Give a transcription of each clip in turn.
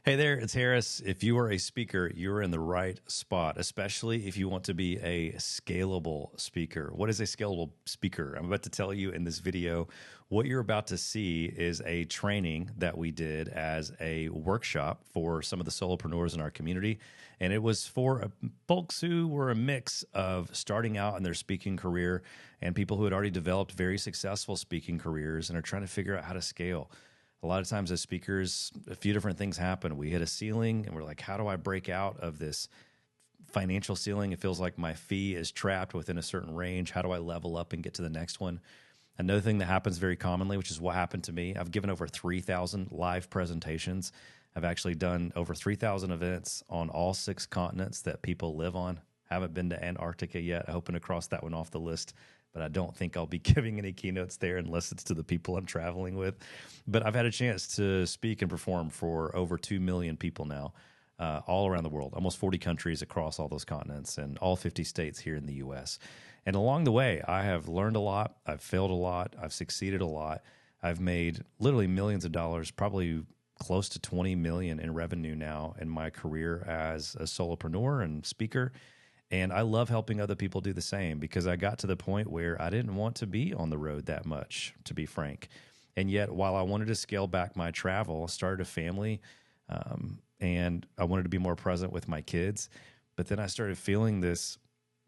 Hey there, it's Harris. If you are a speaker, you're in the right spot, especially if you want to be a scalable speaker. What is a scalable speaker? I'm about to tell you in this video. What you're about to see is a training that we did as a workshop for some of the solopreneurs in our community. And it was for folks who were a mix of starting out in their speaking career and people who had already developed very successful speaking careers and are trying to figure out how to scale. A lot of times as speakers, a few different things happen. We hit a ceiling and we're like, how do I break out of this financial ceiling? It feels like my fee is trapped within a certain range. How do I level up and get to the next one? Another thing that happens very commonly, which is what happened to me, I've given over 3,000 live presentations. I've actually done over 3,000 events on all 6 continents that people live on. Haven't been to Antarctica yet. I'm hoping to cross that one off the list, but I don't think I'll be giving any keynotes there unless it's to the people I'm traveling with. But I've had a chance to speak and perform for over 2 million people now, all around the world, almost 40 countries across all those continents and all 50 states here in the U.S. And along the way, I have learned a lot. I've failed a lot. I've succeeded a lot. I've made literally millions of dollars, probably close to 20 million in revenue now in my career as a solopreneur and speaker. And I love helping other people do the same because I got to the point where I didn't want to be on the road that much, to be frank. And yet, while I wanted to scale back my travel, started a family, and I wanted to be more present with my kids. But then I started feeling this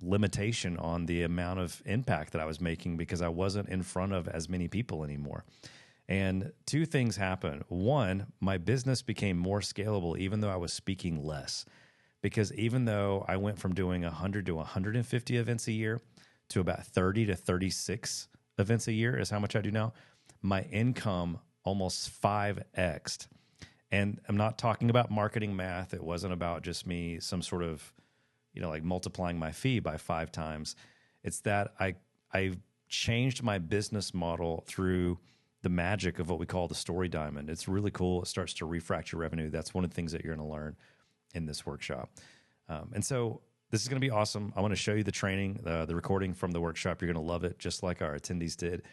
limitation on the amount of impact that I was making because I wasn't in front of as many people anymore. And 2 things happened. One, my business became more scalable even though I was speaking less. Because even though I went from doing 100 to 150 events a year to about 30 to 36 events a year is how much I do now, my income almost 5x'd. And I'm not talking about marketing math. It wasn't about just me, some sort of, like multiplying my fee by 5 times. It's that I changed my business model through the magic of what we call the story diamond. It's really cool. It starts to refract your revenue. That's one of the things that you're going to learn in this workshop. And so this is going to be awesome. I want to show you the training, the recording from the workshop. You're going to love it, just like our attendees did.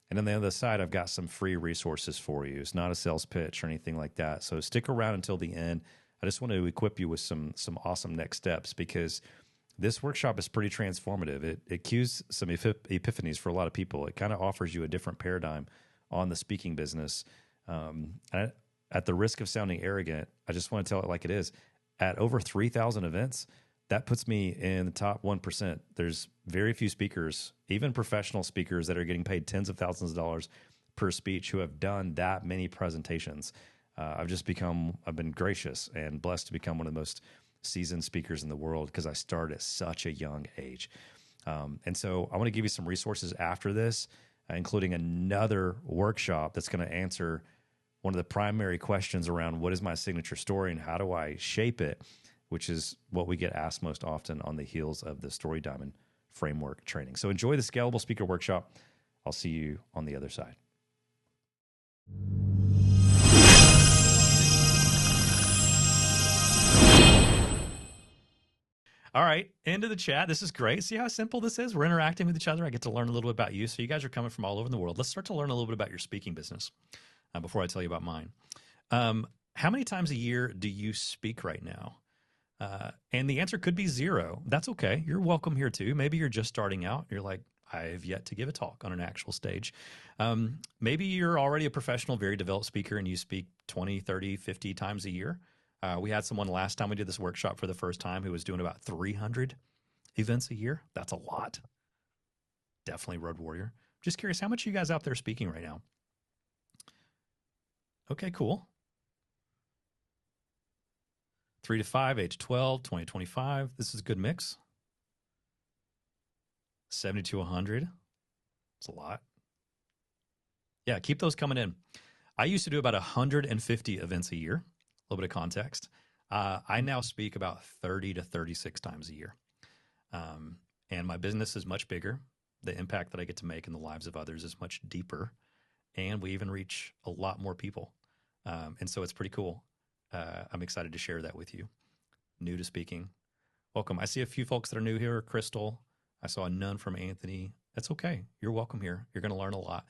And on the other side, I've got some free resources for you. It's not a sales pitch or anything like that. So stick around until the end. I just want to equip you with some awesome next steps because this workshop is pretty transformative. It cues some epiphanies for a lot of people. It kind of offers you a different paradigm on the speaking business. At the risk of sounding arrogant, I just want to tell it like it is. At over 3,000 events, that puts me in the top 1%. There's very few speakers, even professional speakers that are getting paid tens of thousands of dollars per speech who have done that many presentations. I've been gracious and blessed to become one of the most seasoned speakers in the world because I started at such a young age. And so I want to give you some resources after this, including another workshop that's going to answer one of the primary questions around what is my signature story and how do I shape it, which is what we get asked most often on the heels of the Story Diamond framework training. So enjoy the Scalable Speaker Workshop. I'll see you on the other side. All right, into the chat. This is great. See how simple this is? We're interacting with each other. I get to learn a little bit about you. So you guys are coming from all over the world. Let's start to learn a little bit about your speaking business before I tell you about mine. How many times a year do you speak right now? And the answer could be 0. That's okay. You're welcome here too. Maybe you're just starting out. You're like, I have yet to give a talk on an actual stage. Maybe you're already a professional, very developed speaker and you speak 20, 30, 50 times a year. We had someone last time we did this workshop for the first time who was doing about 300 events a year. That's a lot. Definitely road warrior. Just curious, how much are you guys out there speaking right now? Okay, cool. 3 to 5, 8 to 12, 20 to 25. This is a good mix. 70 to 100. It's a lot. Yeah, keep those coming in. I used to do about 150 events a year. A little bit of context. I now speak about 30 to 36 times a year. And my business is much bigger. The impact that I get to make in the lives of others is much deeper. And we even reach a lot more people. And so it's pretty cool. I'm excited to share that with you. New to speaking. Welcome. I see a few folks that are new here. Crystal. I saw none from Anthony. That's okay. You're welcome here. You're going to learn a lot.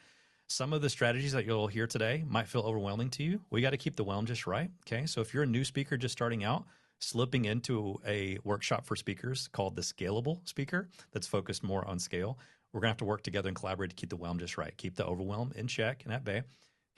Some of the strategies that you'll hear today might feel overwhelming to you. We got to keep the whelm just right. Okay. So if you're a new speaker just starting out, slipping into a workshop for speakers called the Scalable Speaker that's focused more on scale, we're going to have to work together and collaborate to keep the whelm just right. Keep the overwhelm in check and at bay.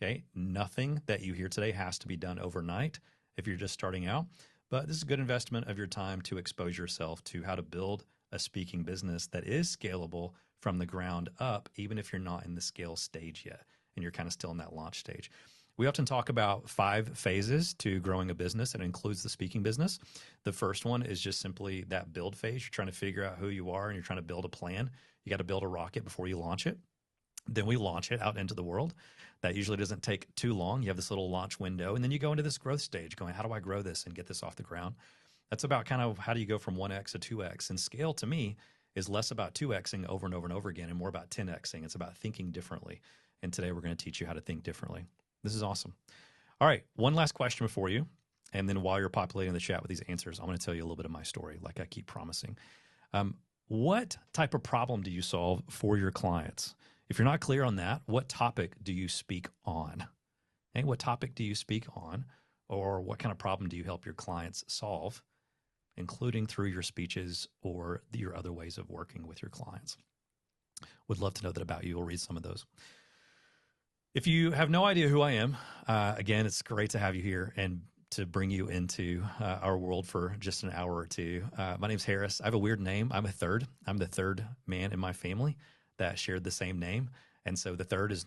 Okay. Nothing that you hear today has to be done overnight if you're just starting out, but this is a good investment of your time to expose yourself to how to build a speaking business that is scalable from the ground up, even if you're not in the scale stage yet and you're kind of still in that launch stage. We often talk about 5 phases to growing a business, and it includes the speaking business. The first one is just simply that build phase. You're trying to figure out who you are and you're trying to build a plan. You got to build a rocket before you launch it. Then we launch it out into the world. That usually doesn't take too long. You have this little launch window, and then you go into this growth stage going, how do I grow this and get this off the ground? That's about kind of how do you go from 1x to 2x. And scale to me is less about 2xing over and over and over again and more about 10xing. It's about thinking differently. And today we're going to teach you how to think differently. This is awesome. All right, one last question for you. And then while you're populating the chat with these answers, I'm going to tell you a little bit of my story, like I keep promising. What type of problem do you solve for your clients? If you're not clear on that, what topic do you speak on? Okay, what topic do you speak on? Or what kind of problem do you help your clients solve, including through your speeches or your other ways of working with your clients? Would love to know that about you. We'll read some of those. If you have no idea who I am, again, it's great to have you here and to bring you into our world for just an hour or two. My name's Harris. I have a weird name. I'm the third man in my family that shared the same name. And so the third is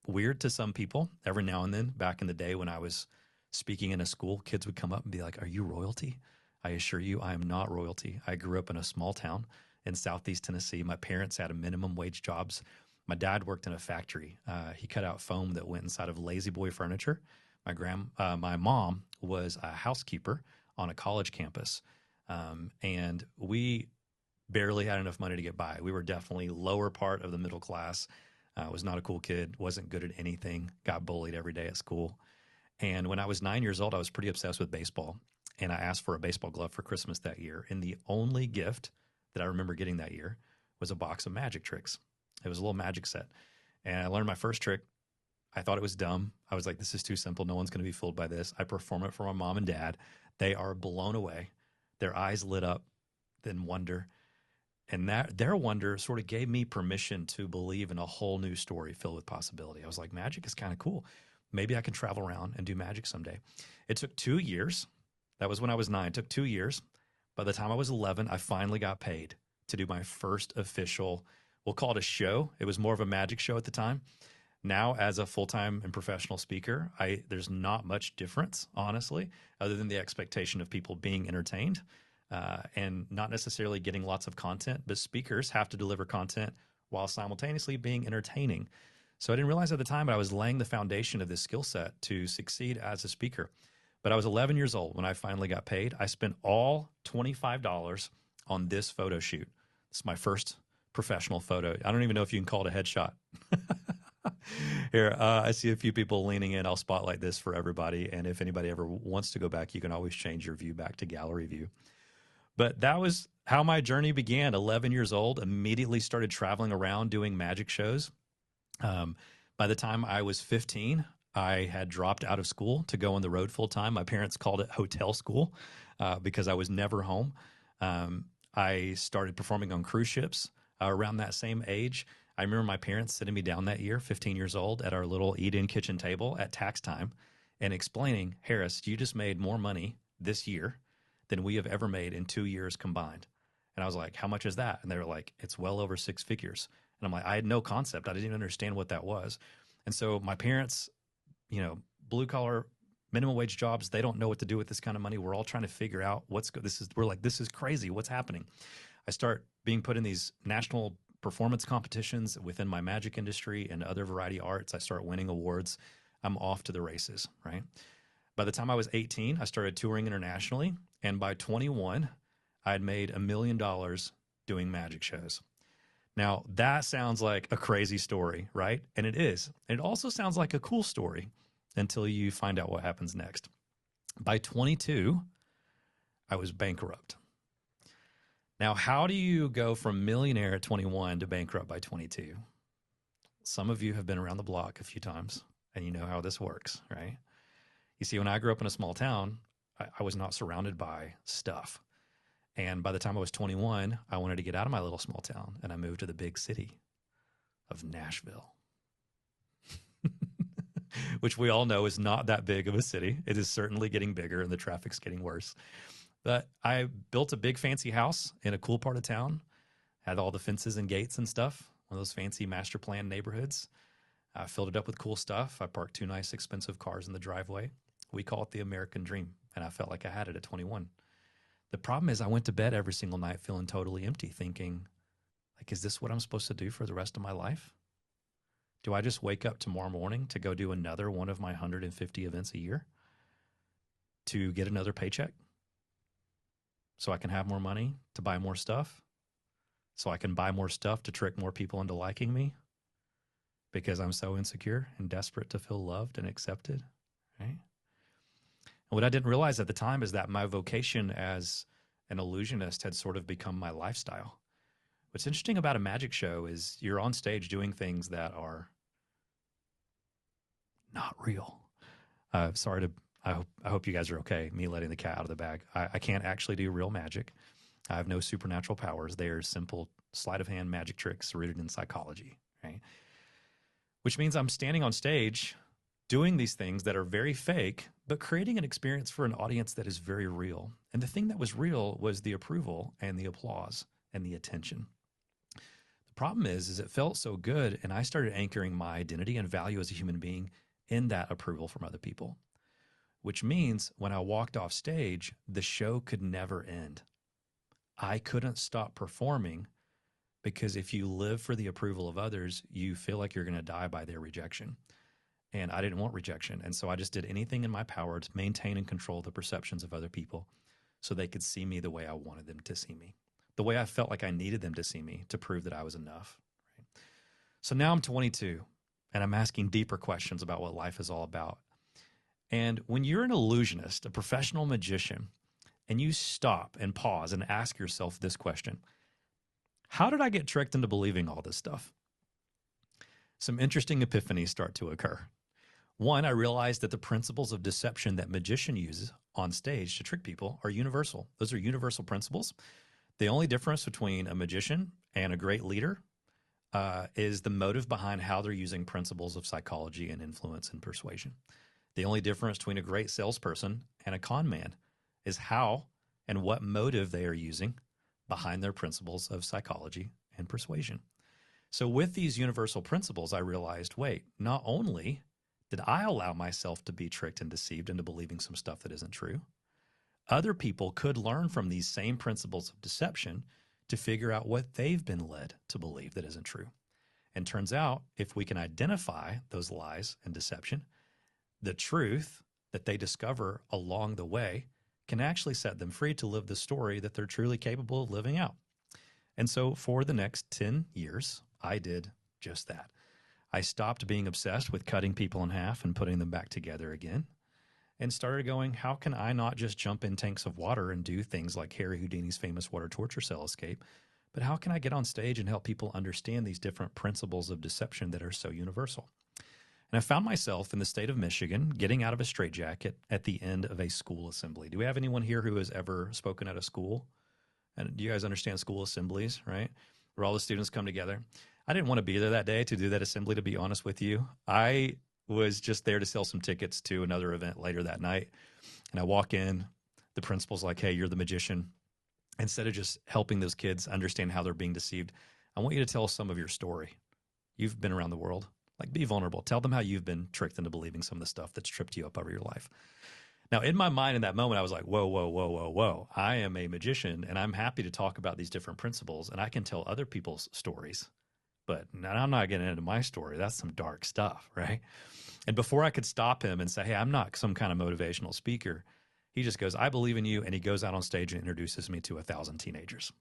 weird to some people. Every now and then, back in the day when I was speaking in a school, kids would come up and be like, are you royalty? I assure you, I am not royalty. I grew up in a small town in Southeast Tennessee. My parents had minimum wage jobs. My dad worked in a factory. He cut out foam that went inside of Lazy Boy furniture. My mom was a housekeeper on a college campus. And we barely had enough money to get by. We were definitely lower part of the middle class. Was not a cool kid, wasn't good at anything, got bullied every day at school. And when I was 9 years old, I was pretty obsessed with baseball. And I asked for a baseball glove for Christmas that year. And the only gift that I remember getting that year was a box of magic tricks. It was a little magic set. And I learned my first trick. I thought it was dumb. I was like, this is too simple. No one's going to be fooled by this. I perform it for my mom and dad. They are blown away. Their eyes lit up in wonder. And that their wonder sort of gave me permission to believe in a whole new story filled with possibility. I was like, magic is kind of cool. Maybe I can travel around and do magic someday. It took 2 years. That was when I was 9. It took 2 years. By the time I was 11, I finally got paid to do my first official, we'll call it a show. It was more of a magic show at the time. Now, as a full-time and professional speaker, there's not much difference, honestly, other than the expectation of people being entertained and not necessarily getting lots of content. But speakers have to deliver content while simultaneously being entertaining. So I didn't realize at the time, but I was laying the foundation of this skill set to succeed as a speaker. But I was 11 years old when I finally got paid. I spent all $25 on this photo shoot. It's my first professional photo. I don't even know if you can call it a headshot. Here, I see a few people leaning in. I'll spotlight this for everybody. And if anybody ever wants to go back, you can always change your view back to gallery view. But that was how my journey began. 11 years old, immediately started traveling around doing magic shows. By the time I was 15, I had dropped out of school to go on the road full time. My parents called it hotel school because I was never home. I started performing on cruise ships around that same age. I remember my parents sitting me down that year, 15 years old, at our little eat-in kitchen table at tax time and explaining, Harris, you just made more money this year than we have ever made in 2 years combined. And I was like, how much is that? And they were like, it's well over 6 figures. And I'm like, I had no concept. I didn't even understand what that was. And so my parents, blue collar, minimum wage jobs, they don't know what to do with this kind of money. We're all trying to figure out we're like, this is crazy. What's happening? I start being put in these national performance competitions within my magic industry and other variety arts. I start winning awards. I'm off to the races, right? By the time I was 18, I started touring internationally. And by 21, I had made $1 million doing magic shows. Now, that sounds like a crazy story, right? And it is. And it also sounds like a cool story until you find out what happens next. By 22, I was bankrupt. Now, how do you go from millionaire at 21 to bankrupt by 22? some of you have been around the block a few times and you know how this works, right? You see, when I grew up in a small town, I was not surrounded by stuff. And by the time I was 21, I wanted to get out of my little small town and I moved to the big city of Nashville, which we all know is not that big of a city. It is certainly getting bigger and the traffic's getting worse. But I built a big fancy house in a cool part of town, had all the fences and gates and stuff, one of those fancy master plan neighborhoods. I filled it up with cool stuff. I parked 2 nice, expensive cars in the driveway. We call it the American dream, and I felt like I had it at 21. The problem is I went to bed every single night feeling totally empty, thinking, like, is this what I'm supposed to do for the rest of my life? Do I just wake up tomorrow morning to go do another one of my 150 events a year to get another paycheck so I can have more money to buy more stuff, so I can buy more stuff to trick more people into liking me because I'm so insecure and desperate to feel loved and accepted, right? And what I didn't realize at the time is that my vocation as an illusionist had sort of become my lifestyle. What's interesting about a magic show is you're on stage doing things that are not real. I hope you guys are okay, me letting the cat out of the bag. I can't actually do real magic. I have no supernatural powers. They are simple sleight of hand magic tricks rooted in psychology, right? Which means I'm standing on stage doing these things that are very fake, but creating an experience for an audience that is very real. And the thing that was real was the approval and the applause and the attention. The problem is it felt so good, and I started anchoring my identity and value as a human being in that approval from other people, which means when I walked off stage, the show could never end. I couldn't stop performing because if you live for the approval of others, you feel like you're going to die by their rejection. And I didn't want rejection. And so I just did anything in my power to maintain and control the perceptions of other people so they could see me the way I wanted them to see me, the way I felt like I needed them to see me to prove that I was enough. Right? So now I'm 22 and I'm asking deeper questions about what life is all about. And when you're an illusionist, a professional magician, and you stop and pause and ask yourself this question, how did I get tricked into believing all this stuff? Some interesting epiphanies start to occur. One, I realized that the principles of deception that magician uses on stage to trick people are universal. Those are universal principles. The only difference between a magician and a great leader is the motive behind how they're using principles of psychology and influence and persuasion. The only difference between a great salesperson and a con man is how and what motive they are using behind their principles of psychology and persuasion. So with these universal principles, I realized, wait, not only did I allow myself to be tricked and deceived into believing some stuff that isn't true, other people could learn from these same principles of deception to figure out what they've been led to believe that isn't true. And turns out, if we can identify those lies and deception, the truth that they discover along the way can actually set them free to live the story that they're truly capable of living out. And so for the next 10 years, I did just that. I stopped being obsessed with cutting people in half and putting them back together again and started going, how can I not just jump in tanks of water and do things like Harry Houdini's famous water torture cell escape, but how can I get on stage and help people understand these different principles of deception that are so universal? And I found myself in the state of Michigan getting out of a straitjacket at the end of a school assembly. Do we have anyone here who has ever spoken at a school? And do you guys understand school assemblies, right? Where all the students come together. I didn't want to be there that day to do that assembly, to be honest with you. I was just there to sell some tickets to another event later that night. And I walk in, the principal's like, hey, you're the magician. Instead of just helping those kids understand how they're being deceived, I want you to tell some of your story. You've been around the world. Like, be vulnerable. Tell them how you've been tricked into believing some of the stuff that's tripped you up over your life. Now, in my mind in that moment, I was like, whoa, whoa, whoa, whoa, whoa. I am a magician, and I'm happy to talk about these different principles, and I can tell other people's stories. But I'm not getting into my story. That's some dark stuff, right? And before I could stop him and say, hey, I'm not some kind of motivational speaker, he just goes, I believe in you, and he goes out on stage and introduces me to 1,000 teenagers.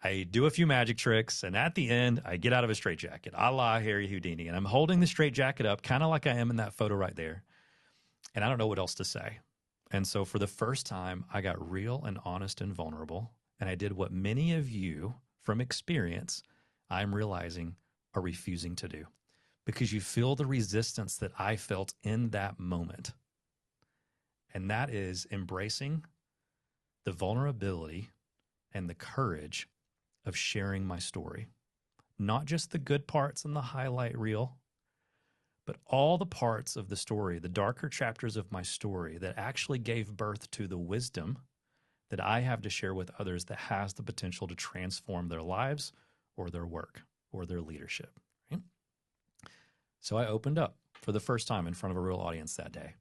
I do a few magic tricks, and at the end, I get out of a straitjacket, a la Harry Houdini, and I'm holding the straitjacket up, kind of like I am in that photo right there, and I don't know what else to say. And so for the first time, I got real and honest and vulnerable, and I did what many of you, from experience, I'm realizing are refusing to do. because you feel the resistance that I felt in that moment. And that is embracing the vulnerability and the courage of sharing my story. Not just the good parts and the highlight reel, but all the parts of the story, the darker chapters of my story that actually gave birth to the wisdom that I have to share with others that has the potential to transform their lives or their work or their leadership. Right? So I opened up for the first time in front of a real audience that day.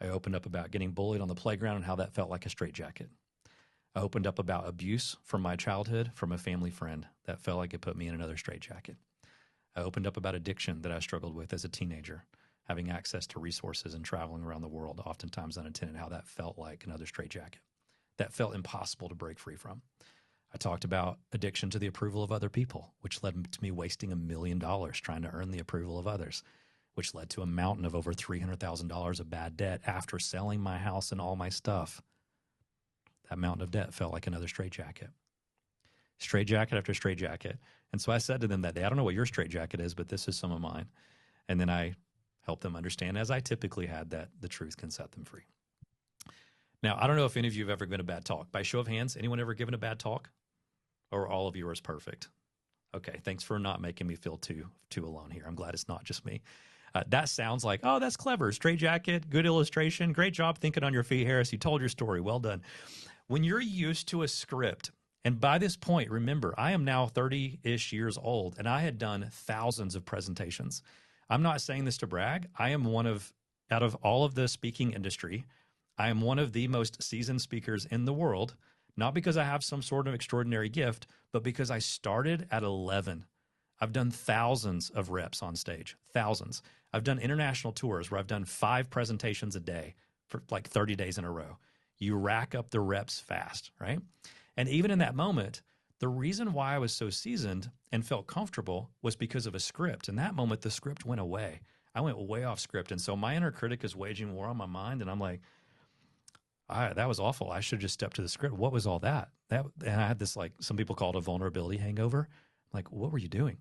I opened up about getting bullied on the playground and how that felt like a straitjacket. I opened up about abuse from my childhood from a family friend that felt like it put me in another straitjacket. I opened up about addiction that I struggled with as a teenager, having access to resources and traveling around the world, oftentimes unattended, how that felt like another straitjacket. That felt impossible to break free from. I talked about addiction to the approval of other people, which led to me wasting $1 million trying to earn the approval of others, which led to a mountain of over $300,000 of bad debt after selling my house and all my stuff. That mountain of debt felt like another straitjacket. Straitjacket after straitjacket. And so I said to them that day, I don't know what your straitjacket is, but this is some of mine. And then I helped them understand, as I typically had, that the truth can set them free. Now, I don't know if any of you have ever given a bad talk. By show of hands, anyone ever given a bad talk? Or all of yours perfect? Okay, thanks for not making me feel too alone here. I'm glad it's not just me. That sounds like, oh, that's clever. Straitjacket, good illustration. Great job thinking on your feet, Harris. You told your story. Well done. When you're used to a script, and by this point, remember, I am now 30-ish years old, and I had done thousands of presentations. I'm not saying this to brag. I am out of all of the speaking industry, I am one of the most seasoned speakers in the world, not because I have some sort of extraordinary gift, but because I started at 11. I've done thousands of reps on stage, thousands. I've done international tours where I've done 5 presentations a day for like 30 days in a row. You rack up the reps fast, right? And even in that moment, the reason why I was so seasoned and felt comfortable was because of a script. In that moment, the script went away. I went way off script. And so my inner critic is waging war on my mind. And I'm like, that was awful. I should have just stepped to the script. What was all that? And I had this, like, some people call it a vulnerability hangover. Like, what were you doing?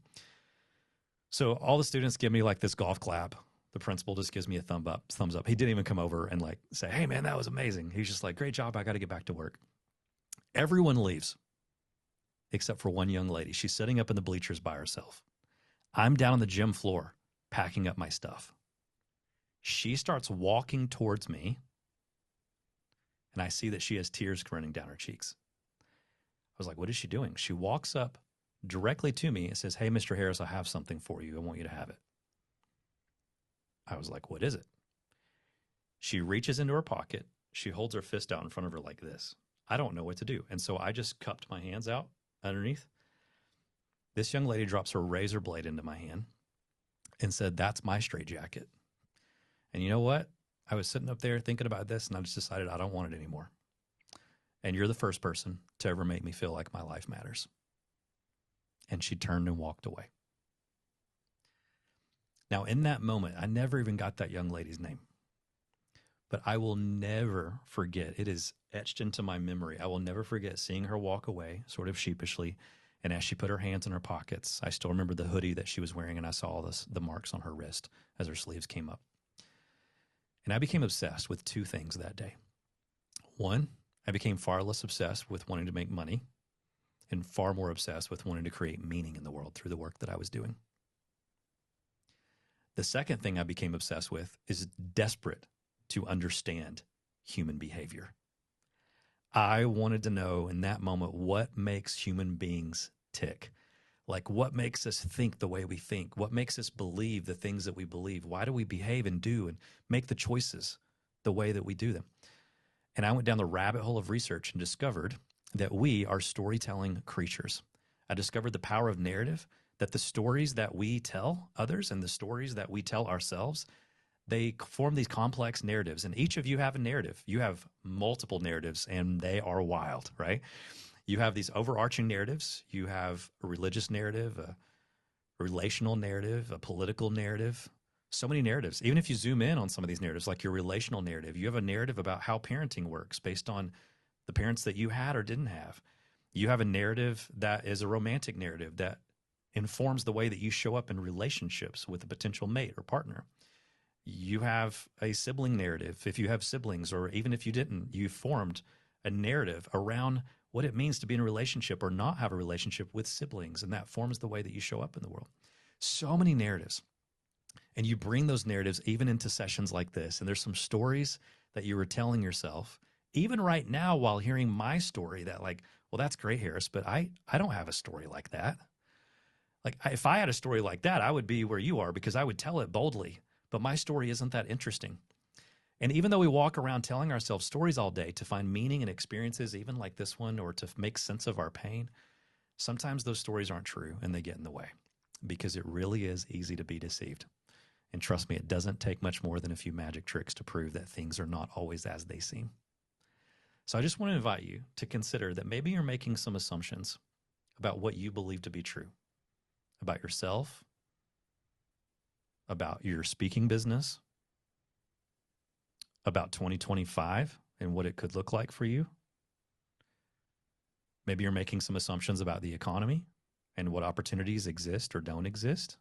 So all the students give me like this golf clap. The principal just gives me a thumbs up. He didn't even come over and like say, hey man, that was amazing. He's just like, great job. I got to get back to work. Everyone leaves except for one young lady. She's sitting up in the bleachers by herself. I'm down on the gym floor packing up my stuff. She starts walking towards me, and I see that she has tears running down her cheeks. I was like, what is she doing? She walks up directly to me and says, hey, Mr. Harris, I have something for you. I want you to have it. I was like, what is it? She reaches into her pocket. She holds her fist out in front of her like this. I don't know what to do. And so I just cupped my hands out underneath. This young lady drops her razor blade into my hand and said, that's my straitjacket. And you know what? I was sitting up there thinking about this, and I just decided I don't want it anymore. And you're the first person to ever make me feel like my life matters. And she turned and walked away. Now, in that moment, I never even got that young lady's name. But I will never forget. It is etched into my memory. I will never forget seeing her walk away, sort of sheepishly. And as she put her hands in her pockets, I still remember the hoodie that she was wearing, and I saw the marks on her wrist as her sleeves came up. And I became obsessed with 2 things that day. One, I became far less obsessed with wanting to make money and far more obsessed with wanting to create meaning in the world through the work that I was doing. The second thing I became obsessed with is desperate to understand human behavior. I wanted to know in that moment what makes human beings tick. Like, what makes us think the way we think? What makes us believe the things that we believe? Why do we behave and do and make the choices the way that we do them? And I went down the rabbit hole of research and discovered that we are storytelling creatures. I discovered the power of narrative, that the stories that we tell others and the stories that we tell ourselves, they form these complex narratives. And each of you have a narrative. You have multiple narratives, and they are wild, right? You have these overarching narratives. You have a religious narrative, a relational narrative, a political narrative, so many narratives. Even if you zoom in on some of these narratives, like your relational narrative, you have a narrative about how parenting works based on the parents that you had or didn't have. You have a narrative that is a romantic narrative that informs the way that you show up in relationships with a potential mate or partner. You have a sibling narrative. If you have siblings, or even if you didn't, you formed a narrative around what it means to be in a relationship or not have a relationship with siblings. And that forms the way that you show up in the world. So many narratives. And you bring those narratives even into sessions like this. And there's some stories that you were telling yourself, even right now while hearing my story, that like, well, that's great, Harris, but I don't have a story like that. Like if I had a story like that, I would be where you are because I would tell it boldly. But my story isn't that interesting. And even though we walk around telling ourselves stories all day to find meaning in experiences, even like this one, or to make sense of our pain, sometimes those stories aren't true and they get in the way because it really is easy to be deceived. And trust me, it doesn't take much more than a few magic tricks to prove that things are not always as they seem. So I just want to invite you to consider that maybe you're making some assumptions about what you believe to be true about yourself, about your speaking business, about 2025 and what it could look like for you. Maybe you're making some assumptions about the economy and what opportunities exist or don't exist.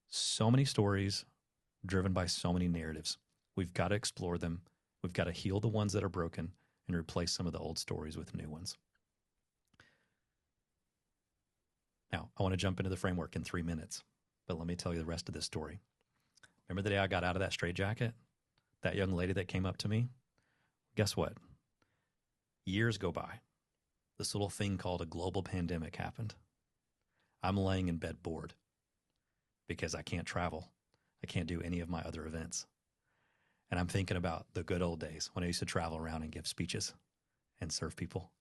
So many stories driven by so many narratives. We've got to explore them. We've got to heal the ones that are broken and replace some of the old stories with new ones. Now, I want to jump into the framework in 3 minutes, but let me tell you the rest of this story. Remember the day I got out of that straitjacket? That young lady that came up to me? Guess what? Years go by. This little thing called a global pandemic happened. I'm laying in bed bored because I can't travel. I can't do any of my other events. And I'm thinking about the good old days when I used to travel around and give speeches and serve people.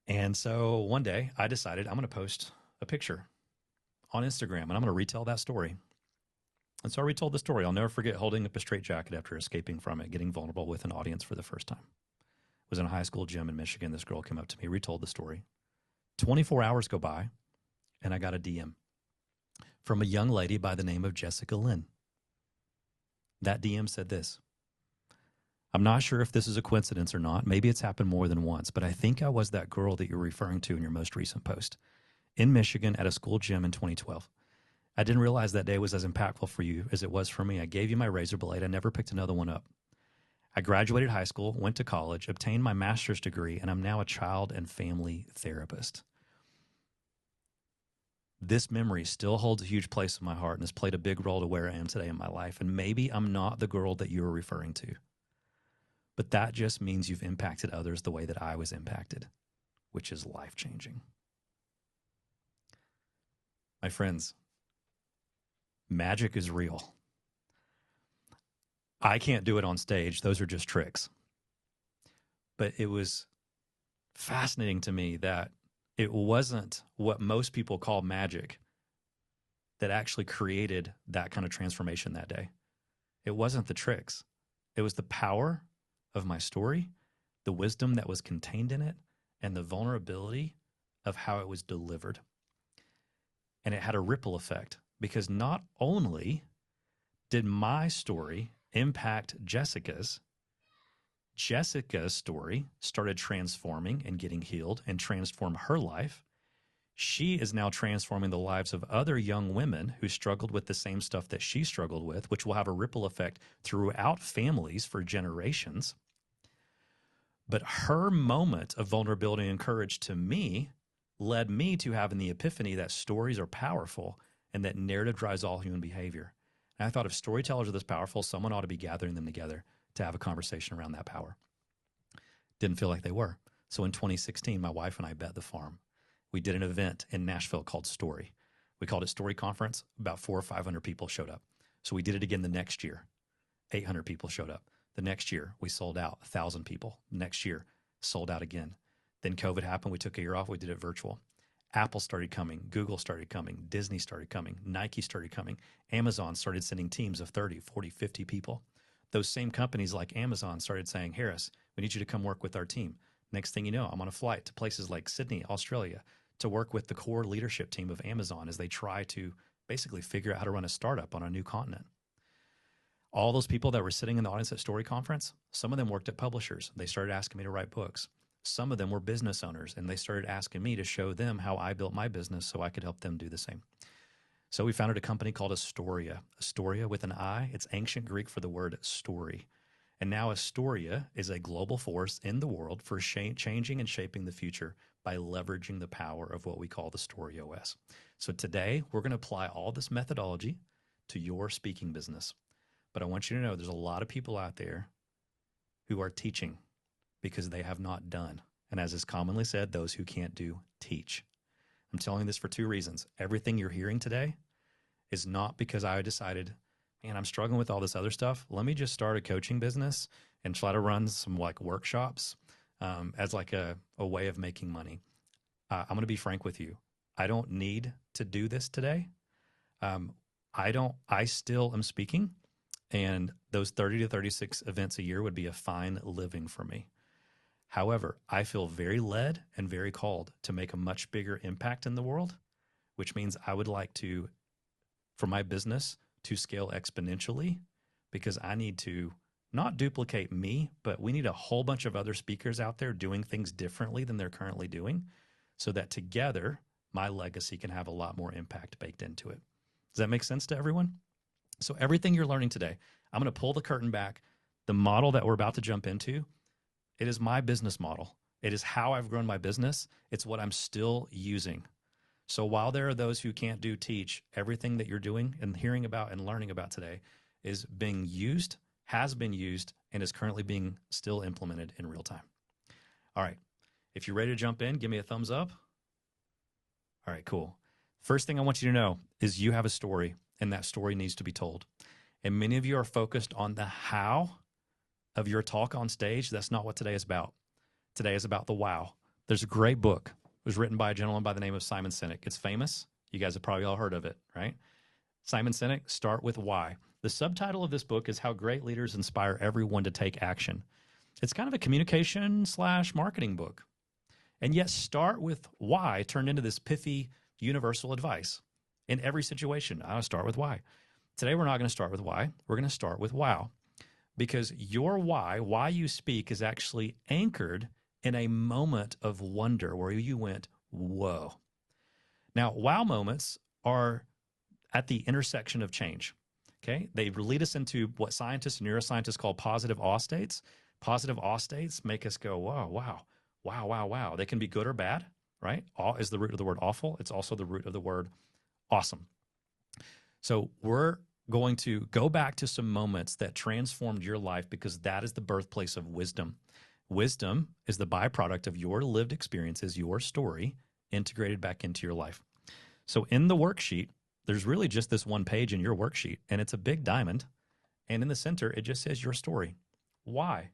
And so one day I decided I'm going to post a picture on Instagram and I'm going to retell that story. And so I retold the story. I'll never forget holding up a straitjacket after escaping from it, getting vulnerable with an audience for the first time. It was in a high school gym in Michigan. This girl came up to me, retold the story. 24 hours go by, and I got a DM from a young lady by the name of Jessica Lynn. That DM said this: I'm not sure if this is a coincidence or not. Maybe it's happened more than once, but I think I was that girl that you're referring to in your most recent post. In Michigan at a school gym in 2012. I didn't realize that day was as impactful for you as it was for me. I gave you my razor blade. I never picked another one up. I graduated high school, went to college, obtained my master's degree, and I'm now a child and family therapist. This memory still holds a huge place in my heart and has played a big role to where I am today in my life. And maybe I'm not the girl that you were referring to, but that just means you've impacted others the way that I was impacted, which is life-changing. My friends, magic is real. I can't do it on stage. Those are just tricks. But it was fascinating to me that it wasn't what most people call magic that actually created that kind of transformation that day. It wasn't the tricks. It was the power of my story, the wisdom that was contained in it, and the vulnerability of how it was delivered. And it had a ripple effect because not only did my story impact Jessica's story started transforming and getting healed and transform her life. She is now transforming the lives of other young women who struggled with the same stuff that she struggled with, which will have a ripple effect throughout families for generations. But her moment of vulnerability and courage to me led me to having the epiphany that stories are powerful and that narrative drives all human behavior. And I thought if storytellers are this powerful, someone ought to be gathering them together to have a conversation around that power. Didn't feel like they were. So in 2016, my wife and I bet the farm. We did an event in Nashville called Story. We called it Story Conference. About 400 or 500 people showed up. So we did it again the next year. 800 people showed up. The next year, we sold out 1,000 people. Next year, sold out again. Then COVID happened. We took a year off. We did it virtual. Apple started coming. Google started coming. Disney started coming. Nike started coming. Amazon started sending teams of 30, 40, 50 people. Those same companies like Amazon started saying, Harris, we need you to come work with our team. Next thing you know, I'm on a flight to places like Sydney, Australia, to work with the core leadership team of Amazon as they try to basically figure out how to run a startup on a new continent. All those people that were sitting in the audience at Story Conference, some of them worked at publishers. They started asking me to write books. Some of them were business owners, and they started asking me to show them how I built my business so I could help them do the same. So we founded a company called Istoria. Istoria with an I. It's ancient Greek for the word story. And now Istoria is a global force in the world for changing and shaping the future by leveraging the power of what we call the Story OS. So today, we're going to apply all this methodology to your speaking business. But I want you to know there's a lot of people out there who are teaching because they have not done. And as is commonly said, those who can't do, teach. I'm telling you this for two reasons. Everything you're hearing today is not because I decided, man, I'm struggling with all this other stuff. Let me just start a coaching business and try to run some like workshops as like a way of making money. I'm going to be frank with you. I don't need to do this today. I still am speaking, and those 30 to 36 events a year would be a fine living for me. However, I feel very led and very called to make a much bigger impact in the world, which means I would like to, for my business, to scale exponentially, because I need to not duplicate me, but we need a whole bunch of other speakers out there doing things differently than they're currently doing, so that together my legacy can have a lot more impact baked into it. Does that make sense to everyone? So everything you're learning today, I'm going to pull the curtain back. The model that we're about to jump into, it is my business model. It is how I've grown my business. It's what I'm still using. So while there are those who can't do teach, everything that you're doing and hearing about and learning about today is being used, has been used, and is currently being still implemented in real time. All right. If you're ready to jump in, give me a thumbs up. All right, cool. First thing I want you to know is you have a story, and that story needs to be told. And many of you are focused on the how of your talk on stage. That's not what today is about. Today is about the wow. There's a great book. It was written by a gentleman by the name of Simon Sinek. It's famous. You guys have probably all heard of it, right? Simon Sinek, Start with Why. The subtitle of this book is How Great Leaders Inspire Everyone to Take Action. It's kind of a communication/marketing book. And yet Start with Why turned into this pithy universal advice in every situation. I'll start with why. Today, we're not going to start with why. We're going to start with wow. Because your why you speak, is actually anchored in a moment of wonder where you went, whoa. Now, wow moments are at the intersection of change, okay? They lead us into what scientists and neuroscientists call positive awe states. Positive awe states make us go, whoa, wow, wow, wow, wow. They can be good or bad, right? Awe is the root of the word awful. It's also the root of the word awesome. So we're going to go back to some moments that transformed your life, because that is the birthplace of wisdom. Wisdom is the byproduct of your lived experiences, your story, integrated back into your life. So in the worksheet, there's really just this one page in your worksheet, and it's a big diamond. And in the center, it just says your story. Why?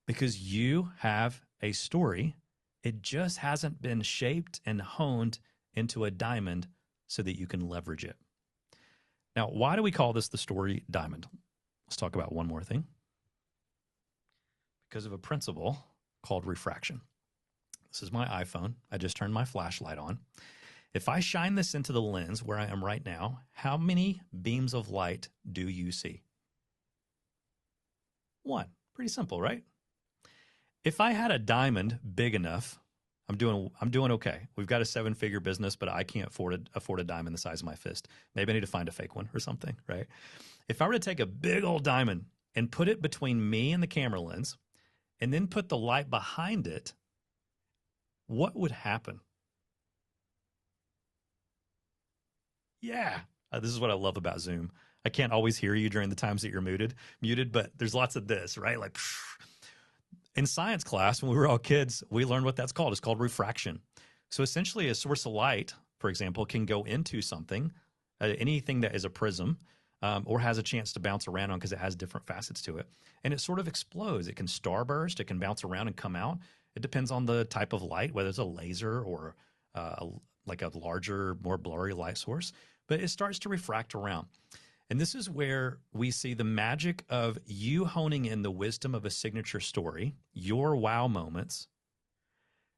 Because you have a story. It just hasn't been shaped and honed into a diamond so that you can leverage it. Now, why do we call this the story diamond? Let's talk about one more thing. Because of a principle called refraction. This is my iPhone. I just turned my flashlight on. If I shine this into the lens where I am right now, how many beams of light do you see? One. Pretty simple, right? If I had a diamond big enough, I'm doing okay. We've got a 7-figure business, but I can't afford a diamond the size of my fist. Maybe I need to find a fake one or something, right? If I were to take a big old diamond and put it between me and the camera lens, and then put the light behind it, what would happen? Yeah, this is what I love about Zoom. I can't always hear you during the times that you're muted, but there's lots of this, right? Like, in science class, when we were all kids, we learned what that's called. It's called refraction. So essentially, a source of light, for example, can go into something, anything that is a prism, or has a chance to bounce around on because it has different facets to it. And it sort of explodes. It can starburst. It can bounce around and come out. It depends on the type of light, whether it's a laser or like a larger, more blurry light source. But it starts to refract around. And this is where we see the magic of you honing in the wisdom of a signature story, your wow moments,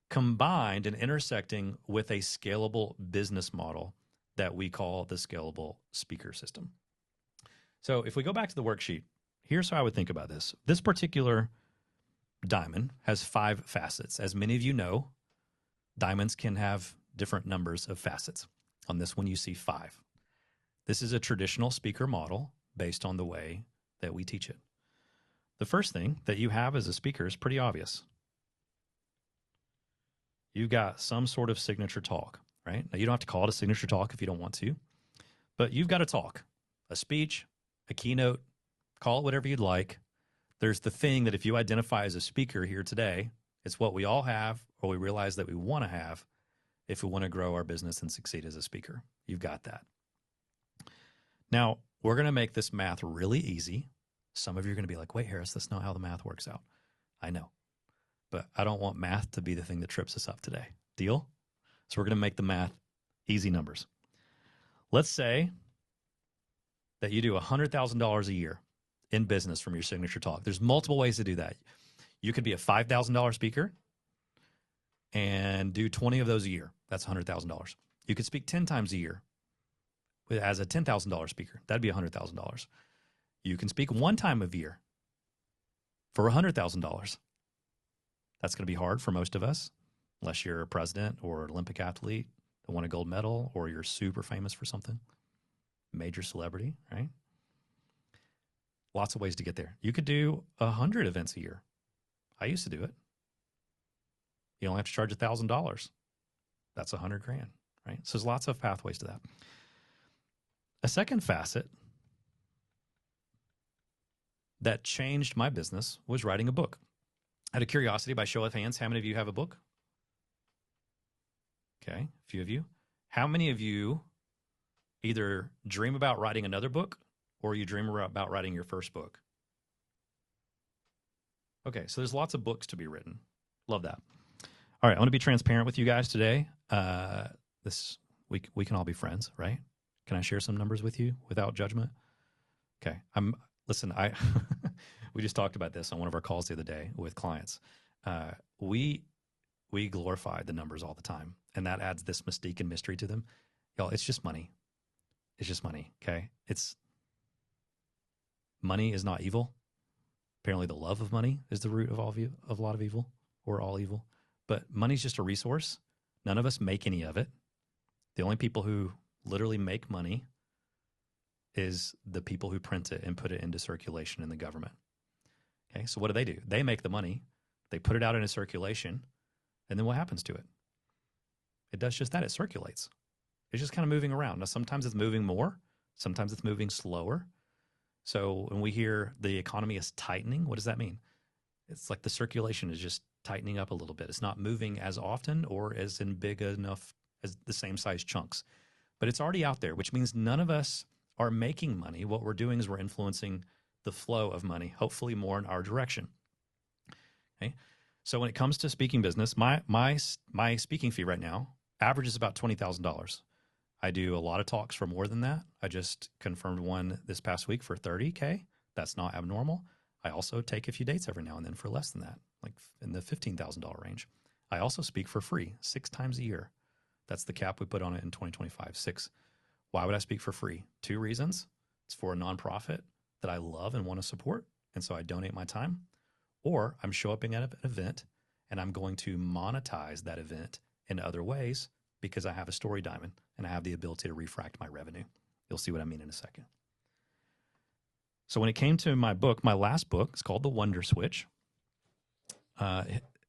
combined and intersecting with a scalable business model that we call the Scalable Speaker System. So if we go back to the worksheet, here's how I would think about this. This particular diamond has 5 facets. As many of you know, diamonds can have different numbers of facets. On this one, you see 5. This is a traditional speaker model based on the way that we teach it. The first thing that you have as a speaker is pretty obvious. You've got some sort of signature talk, right? Now, you don't have to call it a signature talk if you don't want to, but you've got a talk, a speech, a keynote, call it whatever you'd like. There's the thing that if you identify as a speaker here today, it's what we all have, or we realize that we want to have if we want to grow our business and succeed as a speaker. You've got that. Now, we're going to make this math really easy. Some of you are going to be like, wait, Harris, that's not how the math works out. I know, but I don't want math to be the thing that trips us up today. Deal? So we're going to make the math easy numbers. Let's say that you do $100,000 a year in business from your signature talk. There's multiple ways to do that. You could be a $5,000 speaker and do 20 of those a year. That's $100,000. You could speak 10 times a year as a $10,000 speaker. That'd be $100,000. You can speak 1 time a year for $100,000. That's going to be hard for most of us, unless you're a president or an Olympic athlete that won a gold medal, or you're super famous for something, major celebrity, right? Lots of ways to get there. You could do 100 events a year. I used to do it. You only have to charge $1,000. That's $100,000, right? So there's lots of pathways to that. A second facet that changed my business was writing a book. Out of curiosity, by show of hands, how many of you have a book? Okay, a few of you. How many of you either dream about writing another book or you dream about writing your first book? Okay, so there's lots of books to be written. Love that. All right, I want to be transparent with you guys today. We can all be friends, right? Can I share some numbers with you without judgment? Okay, listen, we just talked about this on one of our calls the other day with clients. We glorify the numbers all the time, and that adds this mystique and mystery to them. Y'all, it's just money. It's just money, okay? Money is not evil. Apparently the love of money is the root of a lot of evil, or all evil. But money's just a resource. None of us make any of it. The only people who literally make money is the people who print it and put it into circulation in the government. Okay, so what do? They make the money, they put it out into circulation, and then what happens to it? It does just that, it circulates. It's just kind of moving around. Now, sometimes it's moving more, sometimes it's moving slower. So when we hear the economy is tightening, what does that mean? It's like the circulation is just tightening up a little bit. It's not moving as often or as in big enough as the same size chunks, but it's already out there, which means none of us are making money. What we're doing is we're influencing the flow of money, hopefully more in our direction. Okay. So when it comes to speaking business, my speaking fee right now averages about $20,000. I do a lot of talks for more than that. I just confirmed one this past week for $30K. That's not abnormal. I also take a few dates every now and then for less than that, like in the $15,000 range. I also speak for free 6 times a year. That's the cap we put on it in 2025, 6. Why would I speak for free? 2 reasons. It's for a nonprofit that I love and want to support, and so I donate my time. Or I'm showing up at an event, and I'm going to monetize that event in other ways because I have a story diamond and I have the ability to refract my revenue. You'll see what I mean in a second. So when it came to my book, my last book, it's called The Wonder Switch.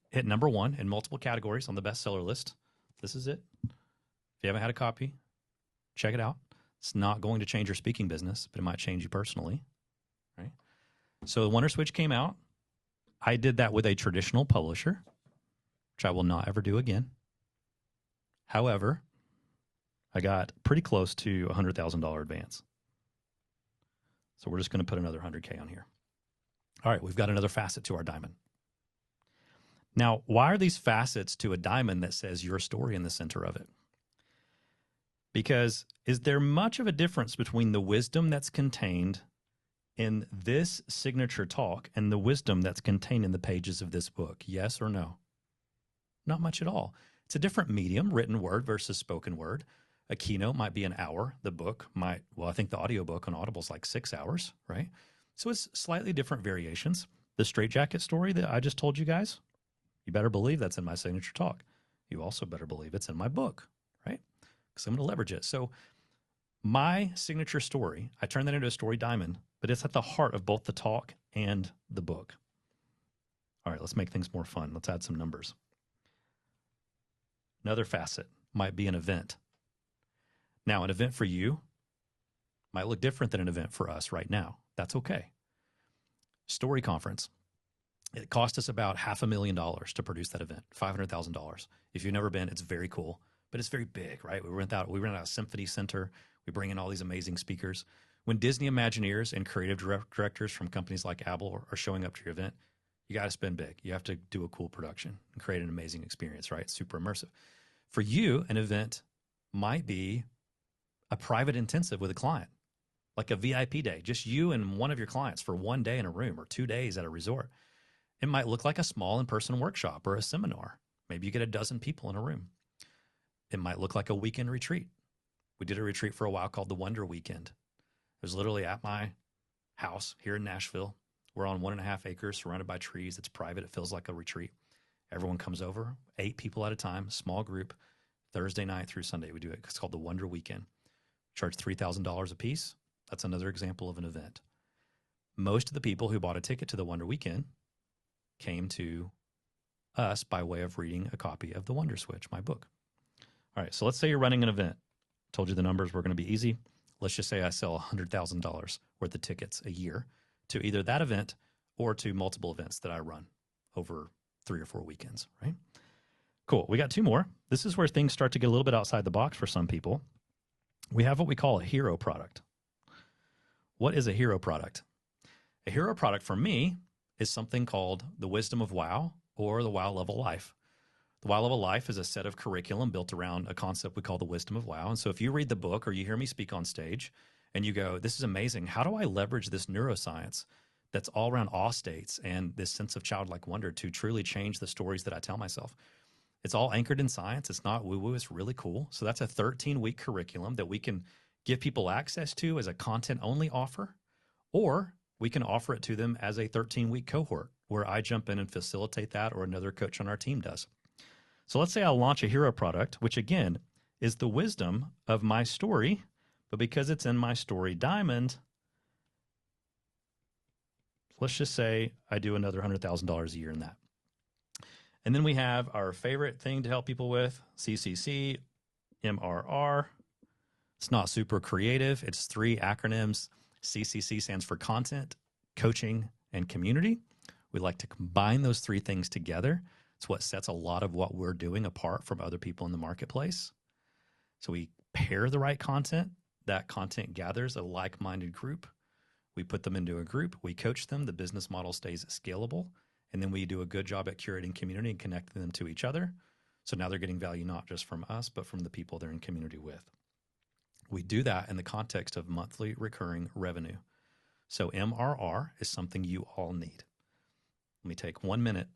Hit number 1 in multiple categories on the bestseller list. This is it. If you haven't had a copy, check it out. It's not going to change your speaking business, but it might change you personally, right? So The Wonder Switch came out. I did that with a traditional publisher, which I will not ever do again. However, I got pretty close to a $100,000 advance. So we're just going to put another 100K on here. All right, we've got another facet to our diamond. Now, why are these facets to a diamond that says your story in the center of it? Because is there much of a difference between the wisdom that's contained in this signature talk and the wisdom that's contained in the pages of this book? Yes or no? Not much at all. It's a different medium, written word versus spoken word. A keynote might be an hour. The book I think the audiobook on Audible is like 6 hours, right? So it's slightly different variations. The straitjacket story that I just told you guys, you better believe that's in my signature talk. You also better believe it's in my book, right? Because I'm going to leverage it. So my signature story, I turned that into a story diamond, but it's at the heart of both the talk and the book. All right, let's make things more fun. Let's add some numbers. Another facet might be an event. Now, an event for you might look different than an event for us right now. That's okay. Story conference. It cost us about $500,000 to produce that event, $500,000. If you've never been, it's very cool, but it's very big, right? We rent out a symphony center. We bring in all these amazing speakers. When Disney Imagineers and creative directors from companies like Apple are showing up to your event, you got to spend big. You have to do a cool production and create an amazing experience, right? Super immersive. For you, an event might be a private intensive with a client, like a VIP day, just you and one of your clients for one day in a room or 2 days at a resort. It might look like a small in-person workshop or a seminar. Maybe you get a dozen people in a room. It might look like a weekend retreat. We did a retreat for a while called the Wonder Weekend. It was literally at my house here in Nashville. We're on 1.5 acres surrounded by trees. It's private. It feels like a retreat. Everyone comes over, 8 people at a time, small group, Thursday night through Sunday. We do it. It's called the Wonder Weekend. Charge $3,000 a piece. That's another example of an event. Most of the people who bought a ticket to the Wonder Weekend came to us by way of reading a copy of The Wonder Switch, my book. All right, so let's say you're running an event. Told you the numbers were going to be easy. Let's just say I sell $100,000 worth of tickets a year to either that event or to multiple events that I run over 3 or 4 weekends, right? Cool. We got 2 more. This is where things start to get a little bit outside the box for some people. We have what we call a hero product. What is a hero product? A hero product for me is something called the Wisdom of Wow or the Wow Level Life. The Wow Level Life is a set of curriculum built around a concept we call the Wisdom of Wow. And so if you read the book or you hear me speak on stage and you go, this is amazing, how do I leverage this neuroscience that's all around awe states and this sense of childlike wonder to truly change the stories that I tell myself? It's all anchored in science. It's not woo-woo. It's really cool. So that's a 13-week curriculum that we can give people access to as a content-only offer, or we can offer it to them as a 13-week cohort where I jump in and facilitate that or another coach on our team does. So let's say I launch a hero product, which again is the wisdom of my story, but because it's in my story diamond, let's just say I do another $100,000 a year in that. And then we have our favorite thing to help people with, CCC, MRR. It's not super creative. It's 3 acronyms. CCC stands for content, coaching, and community. We like to combine those 3 things together. It's what sets a lot of what we're doing apart from other people in the marketplace. So we pair the right content. That content gathers a like-minded group. We put them into a group. We coach them. The business model stays scalable. And then we do a good job at curating community and connecting them to each other. So now they're getting value not just from us, but from the people they're in community with. We do that in the context of monthly recurring revenue. So MRR is something you all need. Let me take 1 minute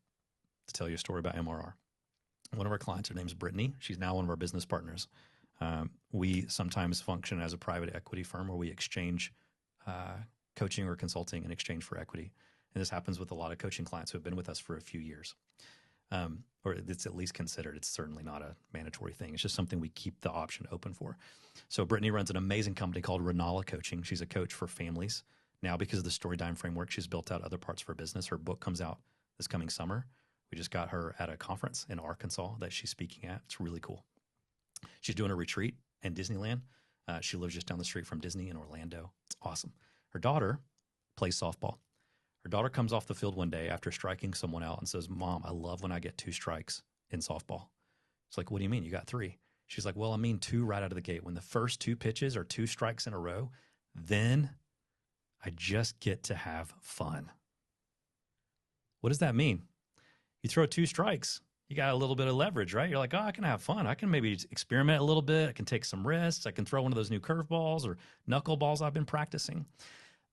to tell you a story about MRR. One of our clients, her name's Brittany. She's now one of our business partners. We sometimes function as a private equity firm where we exchange coaching or consulting in exchange for equity. And this happens with a lot of coaching clients who have been with us for a few years. Or it's at least considered. It's certainly not a mandatory thing. It's just something we keep the option open for. So Brittany runs an amazing company called Renala Coaching. She's a coach for families. Now, because of the Story Dime framework, she's built out other parts of her business. Her book comes out this coming summer. We just got her at a conference in Arkansas that she's speaking at. It's really cool. She's doing a retreat in Disneyland. She lives just down the street from Disney in Orlando. It's awesome. Her daughter plays softball. Her daughter comes off the field one day after striking someone out and says, "Mom, I love when I get 2 strikes in softball." It's like, "What do you mean? You got 3." She's like, "Well, I mean 2 right out of the gate. When the first 2 pitches are 2 strikes in a row, then I just get to have fun." What does that mean? You throw 2 strikes, you got a little bit of leverage, right? You're like, "Oh, I can have fun. I can maybe experiment a little bit. I can take some risks. I can throw one of those new curveballs or knuckleballs I've been practicing."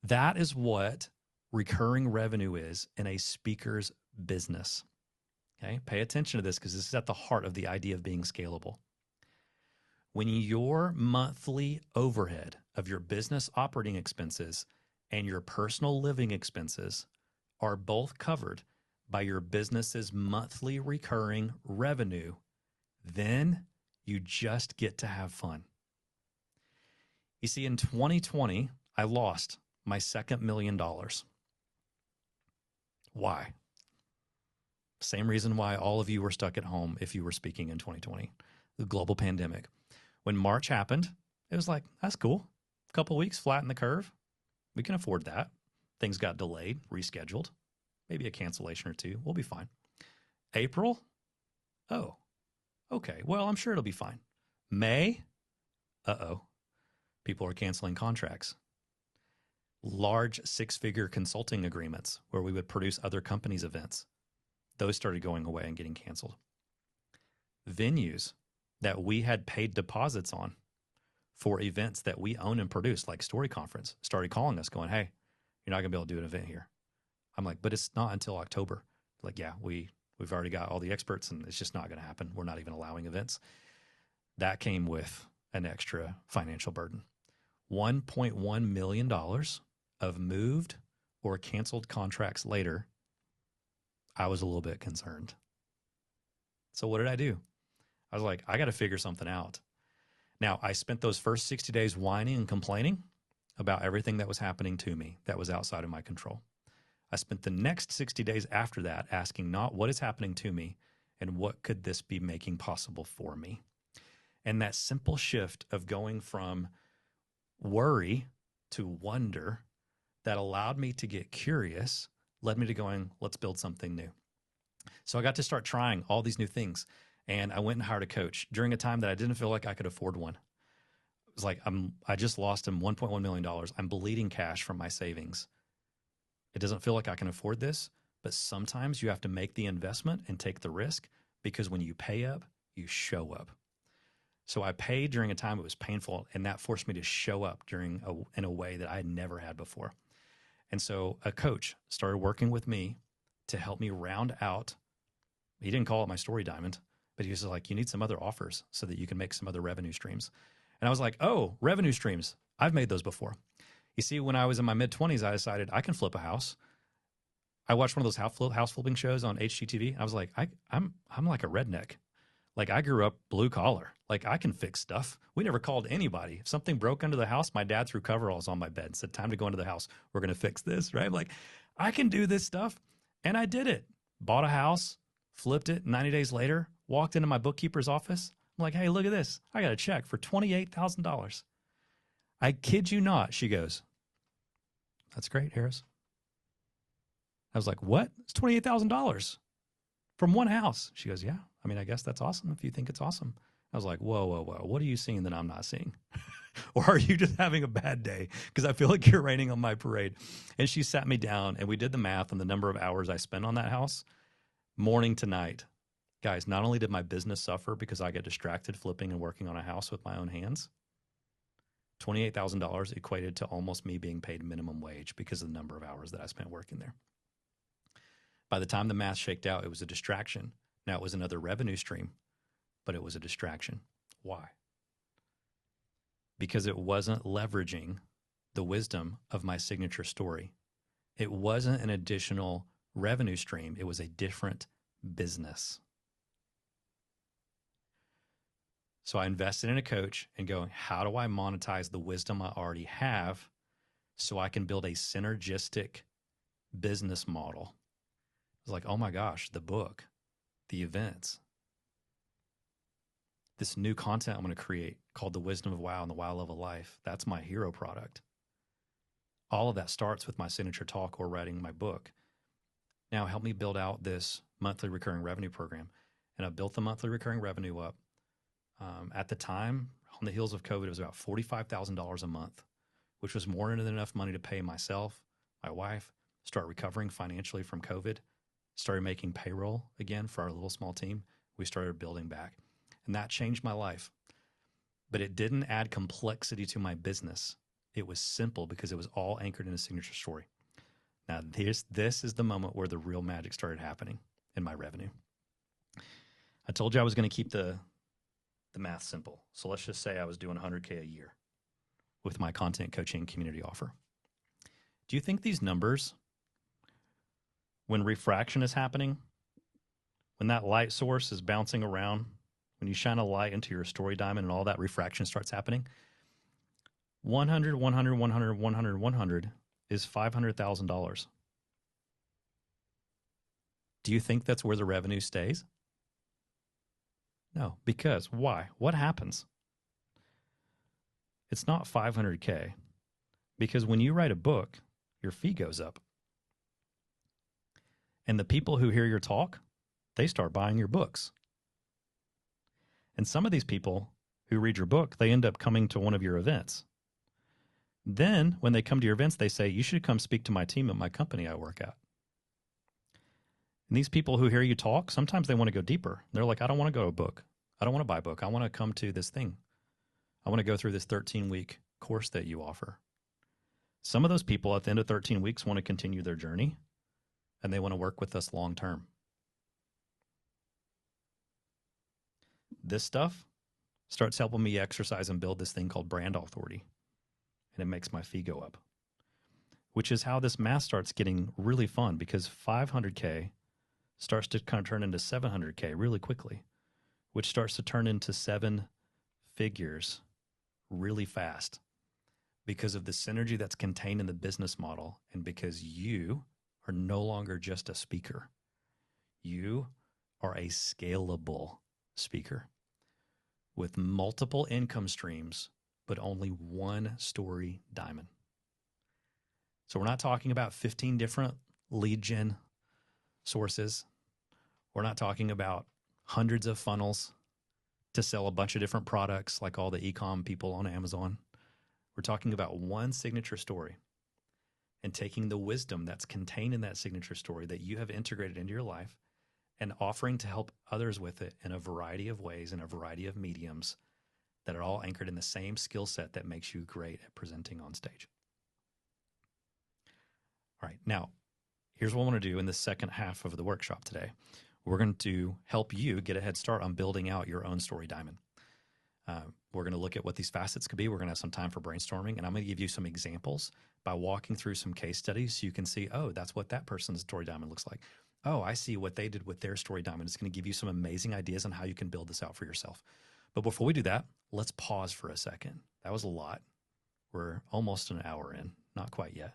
That is what recurring revenue is in a speaker's business. Okay, pay attention to this because this is at the heart of the idea of being scalable. When your monthly overhead of your business operating expenses and your personal living expenses are both covered by your business's monthly recurring revenue, then you just get to have fun. You see, in 2020, I lost my second $1 million. Why? Same reason why all of you were stuck at home if you were speaking in 2020, the global pandemic. When March happened, it was like, that's cool. A couple of weeks, flatten the curve. We can afford that. Things got delayed, rescheduled, maybe a cancellation or two. We'll be fine. April, oh, okay. Well, I'm sure it'll be fine. May, uh-oh. People are canceling contracts. Large six-figure consulting agreements where we would produce other companies' events. Those started going away and getting canceled. Venues that we had paid deposits on for events that we own and produce, like Story Conference, started calling us going, hey, you're not going to be able to do an event here. I'm like, but it's not until October. Like, yeah, we've already got all the experts and it's just not going to happen. We're not even allowing events. That came with an extra financial burden. $1.1 million of moved or canceled contracts later, I was a little bit concerned. So what did I do? I was like, I got to figure something out. Now, I spent those first 60 days whining and complaining about everything that was happening to me that was outside of my control. I spent the next 60 days after that asking not what is happening to me and what could this be making possible for me. And that simple shift of going from worry to wonder that allowed me to get curious led me to going, let's build something new. So I got to start trying all these new things. And I went and hired a coach during a time that I didn't feel like I could afford one. It was like, I just lost him $1.1 million. I'm bleeding cash from my savings. It doesn't feel like I can afford this, but sometimes you have to make the investment and take the risk because when you pay up, you show up. So I paid during a time it was painful, and that forced me to show up in a way that I had never had before. And so a coach started working with me to help me round out. He didn't call it my story diamond, but he was like, you need some other offers so that you can make some other revenue streams. And I was like, oh, revenue streams. I've made those before. You see, when I was in my mid-20s, I decided I can flip a house. I watched one of those house flipping shows on HGTV. I was like, I'm like a redneck. Like, I grew up blue collar. Like, I can fix stuff. We never called anybody. If something broke under the house, my dad threw coveralls on my bed and said, time to go into the house. We're going to fix this, right? I'm like, I can do this stuff. And I did it. Bought a house, flipped it. 90 days later, walked into my bookkeeper's office. I'm like, hey, look at this. I got a check for $28,000. I kid you not. She goes, that's great, Harris. I was like, what? It's $28,000 from one house. She goes, yeah. I mean, I guess that's awesome if you think it's awesome. I was like, whoa, whoa, whoa. What are you seeing that I'm not seeing? Or are you just having a bad day? Because I feel like you're raining on my parade. And she sat me down and we did the math on the number of hours I spent on that house, morning to night. Guys, not only did my business suffer because I get distracted flipping and working on a house with my own hands, $28,000 equated to almost me being paid minimum wage because of the number of hours that I spent working there. By the time the math shaked out, it was a distraction. Now, it was another revenue stream, but it was a distraction. Why? Because it wasn't leveraging the wisdom of my signature story. It wasn't an additional revenue stream. It was a different business. So I invested in a coach and going, how do I monetize the wisdom I already have so I can build a synergistic business model? I was like, oh my gosh, the book, the events, this new content I'm going to create called The Wisdom of Wow and the Wow Level Life. That's my hero product. All of that starts with my signature talk or writing my book. Now help me build out this monthly recurring revenue program. And I built the monthly recurring revenue up. At the time, on the heels of COVID, it was about $45,000 a month, which was more than enough money to pay myself, my wife, start recovering financially from COVID, started making payroll again for our little small team. We started building back. And that changed my life. But it didn't add complexity to my business. It was simple because it was all anchored in a signature story. Now, this is the moment where the real magic started happening in my revenue. I told you I was going to keep the math simple. So let's just say I was doing $100K a year with my content coaching community offer. Do you think these numbers when refraction is happening, when that light source is bouncing around, when you shine a light into your story diamond and all that refraction starts happening, 100, 100, 100, 100, 100 is $500,000. Do you think that's where the revenue stays? No, because why? What happens? It's not 500K, because when you write a book, your fee goes up. And the people who hear your talk, they start buying your books. And some of these people who read your book, they end up coming to one of your events. Then when they come to your events, they say, you should come speak to my team at my company I work at. And these people who hear you talk, sometimes they want to go deeper. They're like, I don't want to go to a book. I don't want to buy a book. I want to come to this thing. I want to go through this 13-week course that you offer. Some of those people at the end of 13 weeks want to continue their journey, and they want to work with us long term. This stuff starts helping me exercise and build this thing called brand authority, and it makes my fee go up, which is how this math starts getting really fun, because 500K starts to kind of turn into 700K really quickly, which starts to turn into 7 figures really fast because of the synergy that's contained in the business model, and because you are no longer just a speaker. You are a scalable speaker with multiple income streams, but only one story diamond. So we're not talking about 15 different lead gen sources. We're not talking about hundreds of funnels to sell a bunch of different products like all the e-com people on Amazon. We're talking about one signature story and taking the wisdom that's contained in that signature story that you have integrated into your life and offering to help others with it in a variety of ways, in a variety of mediums that are all anchored in the same skill set that makes you great at presenting on stage. All right, now, here's what I want to do in the second half of the workshop today. We're going to help you get a head start on building out your own story diamond. We're going to look at what these facets could be. We're going to have some time for brainstorming, and I'm going to give you some examples by walking through some case studies so you can see, oh, that's what that person's story diamond looks like. Oh, I see what they did with their story diamond. It's going to give you some amazing ideas on how you can build this out for yourself. But before we do that, let's pause for a second. That was a lot. We're almost an hour in, not quite yet.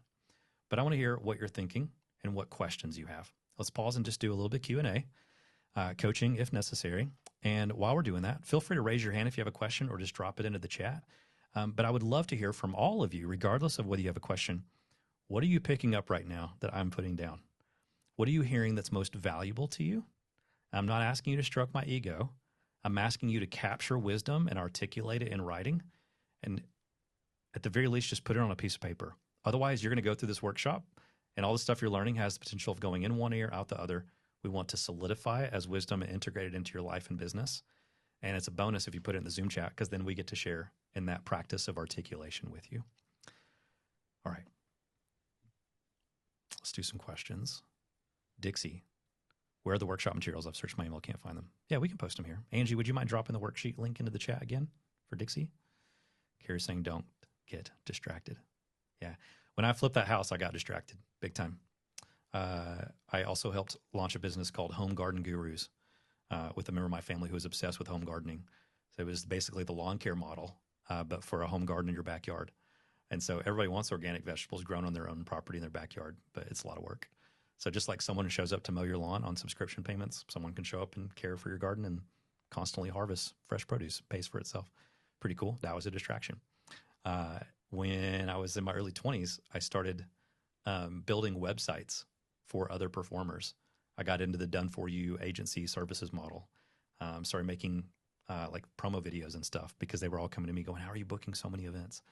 But I want to hear what you're thinking and what questions you have. Let's pause and just do a little bit Q&A, coaching if necessary. And while we're doing that, feel free to raise your hand if you have a question or just drop it into the chat. But I would love to hear from all of you, regardless of whether you have a question. What are you picking up right now that I'm putting down? What are you hearing that's most valuable to you? I'm not asking you to stroke my ego. I'm asking you to capture wisdom and articulate it in writing. And at the very least, just put it on a piece of paper. Otherwise, you're going to go through this workshop and all the stuff you're learning has the potential of going in one ear, out the other. We want to solidify it as wisdom and integrate it into your life and business. And it's a bonus if you put it in the Zoom chat, because then we get to share in that practice of articulation with you. All right. Let's do some questions. Dixie, where are the workshop materials? I've searched my email, can't find them. Yeah, we can post them here. Angie, would you mind dropping the worksheet link into the chat again for Dixie? Carrie's saying don't get distracted. Yeah. When I flipped that house, I got distracted big time. I also helped launch a business called Home Garden Gurus with a member of my family who was obsessed with home gardening. So it was basically the lawn care model, but for a home garden in your backyard. And so everybody wants organic vegetables grown on their own property in their backyard, but it's a lot of work. So just like someone who shows up to mow your lawn on subscription payments, someone can show up and care for your garden and constantly harvest fresh produce, pays for itself. Pretty cool. That was a distraction. When I was in my early 20s, I started building websites for other performers. I got into the done-for-you agency services model. Started making like promo videos and stuff because they were all coming to me going, how are you booking so many events?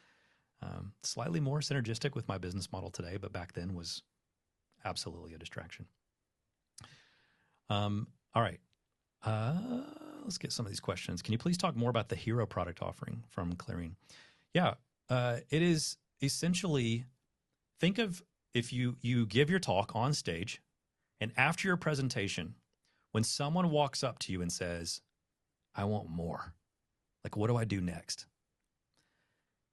Slightly more synergistic with my business model today, but back then was absolutely a distraction. All right. Let's get some of these questions. Can you please talk more about the hero product offering from Clarine? Yeah, it is essentially, think of if you give your talk on stage, and after your presentation, when someone walks up to you and says, I want more, like, what do I do next?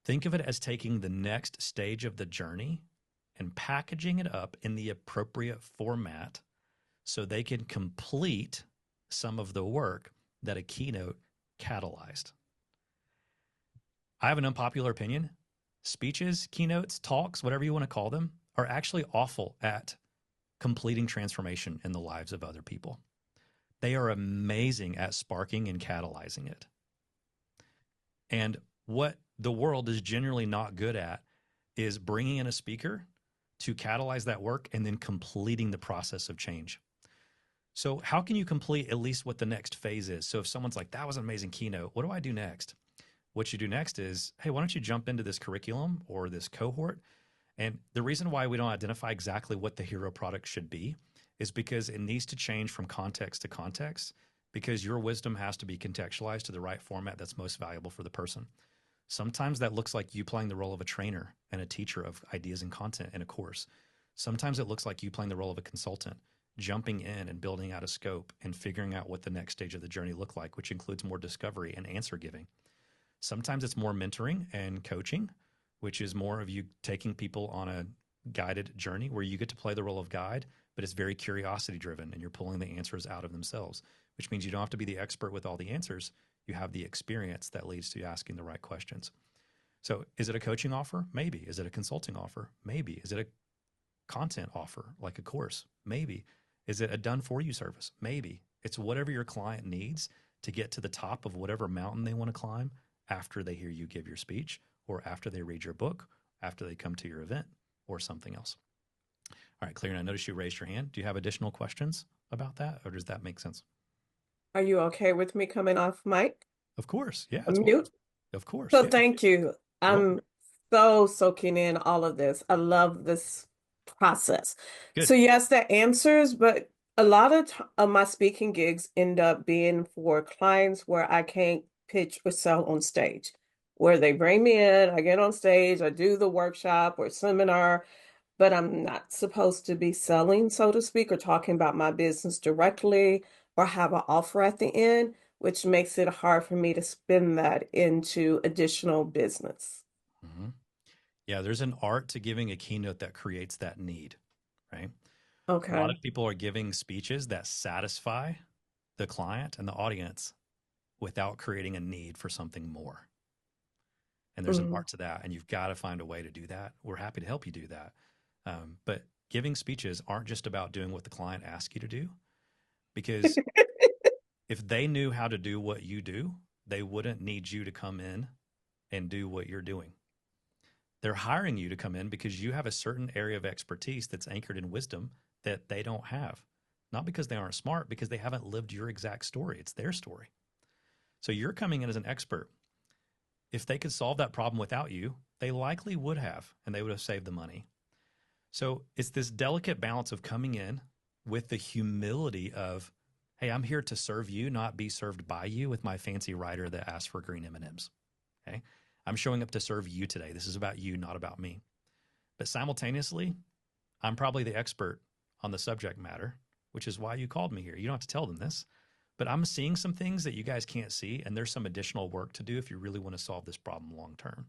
Think of it as taking the next stage of the journey and packaging it up in the appropriate format so they can complete some of the work that a keynote catalyzed. I have an unpopular opinion. Speeches, keynotes, talks, whatever you want to call them, are actually awful at completing transformation in the lives of other people. They are amazing at sparking and catalyzing it. And what the world is generally not good at is bringing in a speaker to catalyze that work and then completing the process of change. So how can you complete at least what the next phase is? So if someone's like, that was an amazing keynote, what do I do next? What you do next is, hey, why don't you jump into this curriculum or this cohort? And the reason why we don't identify exactly what the hero product should be is because it needs to change from context to context, because your wisdom has to be contextualized to the right format that's most valuable for the person. Sometimes that looks like you playing the role of a trainer and a teacher of ideas and content in a course. Sometimes it looks like you playing the role of a consultant, jumping in and building out a scope and figuring out what the next stage of the journey look like, which includes more discovery and answer giving. Sometimes it's more mentoring and coaching, which is more of you taking people on a guided journey where you get to play the role of guide, but it's very curiosity driven and you're pulling the answers out of themselves, which means you don't have to be the expert with all the answers. You have the experience that leads to asking the right questions. So is it a coaching offer? Maybe. Is it a consulting offer? Maybe. Is it a content offer like a course? Maybe. Is it a done for you service? Maybe. It's whatever your client needs to get to the top of whatever mountain they want to climb after they hear you give your speech, or after they read your book, after they come to your event, or something else. All right, Clear, I noticed you raised your hand. Do you have additional questions about that, or does that make sense? Are you okay with me coming off mic? Of course, yeah. Mute? Of course, So yeah. thank you. I'm so soaking in all of this. I love this process. Good. So yes, the answers, but a lot of my speaking gigs end up being for clients where I can't pitch or sell on stage, where they bring me in, I get on stage, I do the workshop or seminar, but I'm not supposed to be selling, so to speak, or talking about my business directly or have an offer at the end, which makes it hard for me to spin that into additional business. Mm-hmm. Yeah, there's an art to giving a keynote that creates that need, right? Okay. A lot of people are giving speeches that satisfy the client and the audience without creating a need for something more. And there's an art to that, and you've got to find a way to do that. We're happy to help you do that. But giving speeches aren't just about doing what the client asks you to do, because if they knew how to do what you do, they wouldn't need you to come in and do what you're doing. They're hiring you to come in because you have a certain area of expertise that's anchored in wisdom that they don't have. Not because they aren't smart, because they haven't lived your exact story. It's their story. So you're coming in as an expert. If they could solve that problem without you, they likely would have, and they would have saved the money. So it's this delicate balance of coming in with the humility of, hey, I'm here to serve you, not be served by you with my fancy writer that asks for green M&Ms. Okay? I'm showing up to serve you today. This is about you, not about me. But simultaneously, I'm probably the expert on the subject matter, which is why you called me here. You don't have to tell them this, but I'm seeing some things that you guys can't see, and there's some additional work to do if you really want to solve this problem long term.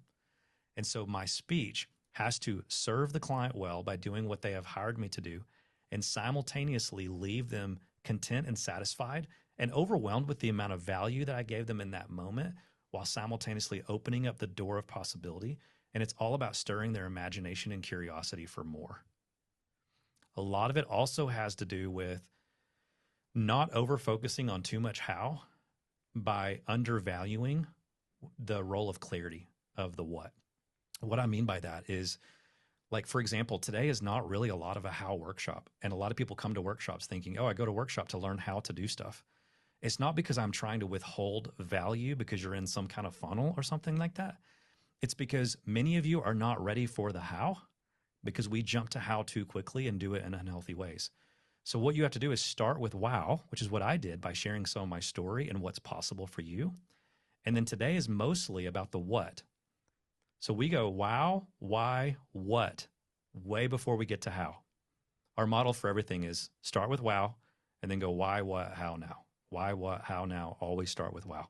And so my speech has to serve the client well by doing what they have hired me to do, and simultaneously leave them content and satisfied and overwhelmed with the amount of value that I gave them in that moment, while simultaneously opening up the door of possibility. And it's all about stirring their imagination and curiosity for more. A lot of it also has to do with not over-focusing on too much how by undervaluing the role of clarity of the what. What I mean by that is, like, for example, today is not really a lot of a how workshop. And a lot of people come to workshops thinking, oh, I go to workshop to learn how to do stuff. It's not because I'm trying to withhold value because you're in some kind of funnel or something like that. It's because many of you are not ready for the how, because we jump to how too quickly and do it in unhealthy ways. So what you have to do is start with wow, which is what I did by sharing some of my story and what's possible for you. And then today is mostly about the what. So we go wow, why, what, way before we get to how. Our model for everything is start with wow and then go why, what, how now. Why, what, how now. Always start with wow.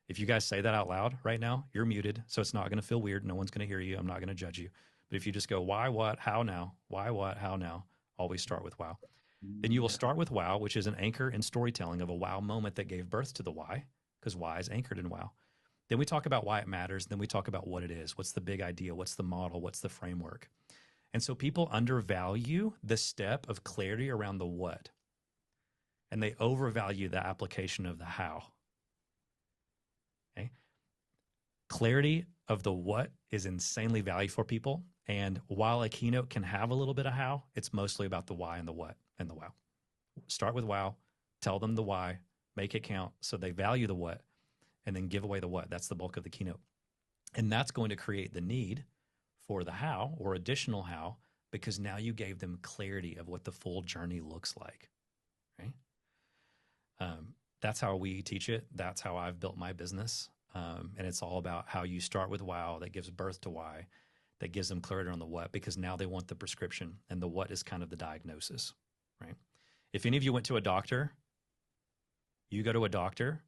If you guys say that out loud right now, you're muted, so it's not going to feel weird. No one's going to hear you. I'm not going to judge you. But if you just go why, what, how now, why, what, how now, always start with wow. Then you will start with wow, which is an anchor in storytelling of a wow moment that gave birth to the why, because why is anchored in wow. Then we talk about why it matters. Then we talk about what it is. What's the big idea? What's the model? What's the framework? And so people undervalue the step of clarity around the what, and they overvalue the application of the how. Okay. Clarity of the what is insanely valuable for people. And while a keynote can have a little bit of how, it's mostly about the why and the what and the wow. Start with wow, tell them the why, make it count so they value the what, and then give away the what. That's the bulk of the keynote. And that's going to create the need for the how or additional how, because now you gave them clarity of what the full journey looks like. Right? That's how we teach it. That's how I've built my business. And it's all about how you start with wow that gives birth to why, that gives them clarity on the what, because now they want the prescription, and the what is kind of the diagnosis, right? If any of you went to a doctor, you go to a doctor,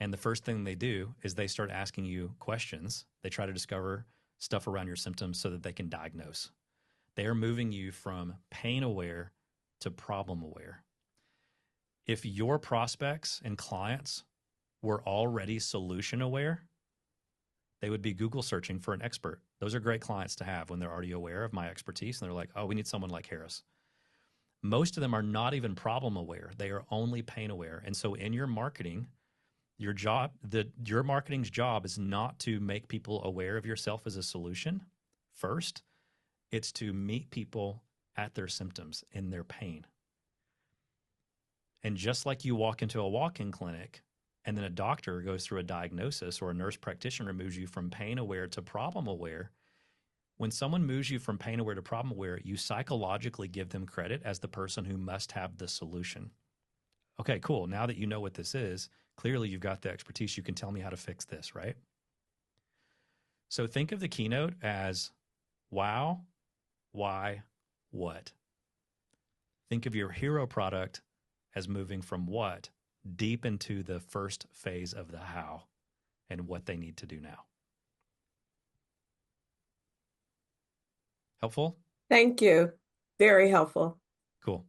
and the first thing they do is they start asking you questions. They try to discover stuff around your symptoms so that they can diagnose. They are moving you from pain aware to problem aware. If your prospects and clients were already solution aware, they would be Google searching for an expert. Those are great clients to have when they're already aware of my expertise, and they're like, oh, we need someone like Harris. Most of them are not even problem aware. They are only pain aware. And so in your marketing, your marketing's job is not to make people aware of yourself as a solution first. It's to meet people at their symptoms, in their pain. And just like you walk into a walk-in clinic and then a doctor goes through a diagnosis, or a nurse practitioner moves you from pain aware to problem aware, when someone moves you from pain aware to problem aware, you psychologically give them credit as the person who must have the solution. Okay, cool. Now that you know what this is, clearly you've got the expertise. You can tell me how to fix this, right? So think of the keynote as wow, why, what. Think of your hero product as moving from what deep into the first phase of the how and what they need to do now. Helpful? Thank you. Very helpful. Cool.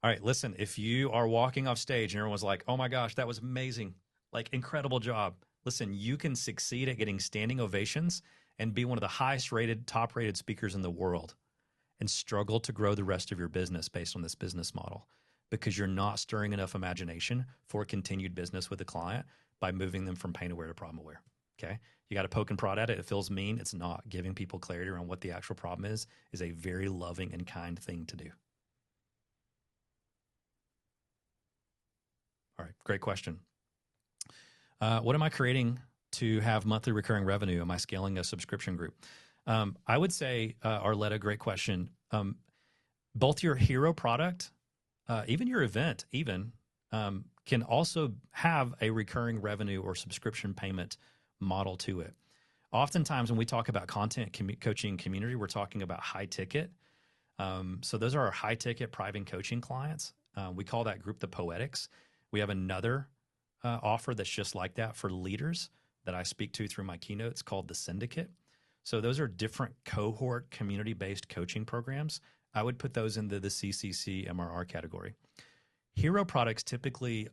All right, listen, if you are walking off stage and everyone's like, oh my gosh, that was amazing, like incredible job. Listen, you can succeed at getting standing ovations and be one of the highest rated, top rated speakers in the world and struggle to grow the rest of your business based on this business model, because you're not stirring enough imagination for continued business with a client by moving them from pain aware to problem aware. Okay. You got to poke and prod at it. It feels mean. It's not. Giving people clarity around what the actual problem is a very loving and kind thing to do. All right. Great question. What am I creating to have monthly recurring revenue? Am I scaling a subscription group? I would say, Arletta, great question. Both your hero product, even your event, can also have a recurring revenue or subscription payment model to it. Oftentimes when we talk about content coaching community, we're talking about high ticket. So those are our high ticket private coaching clients. We call that group the Poetics. We have another offer that's just like that for leaders that I speak to through my keynotes called the Syndicate. So those are different cohort community-based coaching programs. I would put those into the CCC MRR category. Hero products typically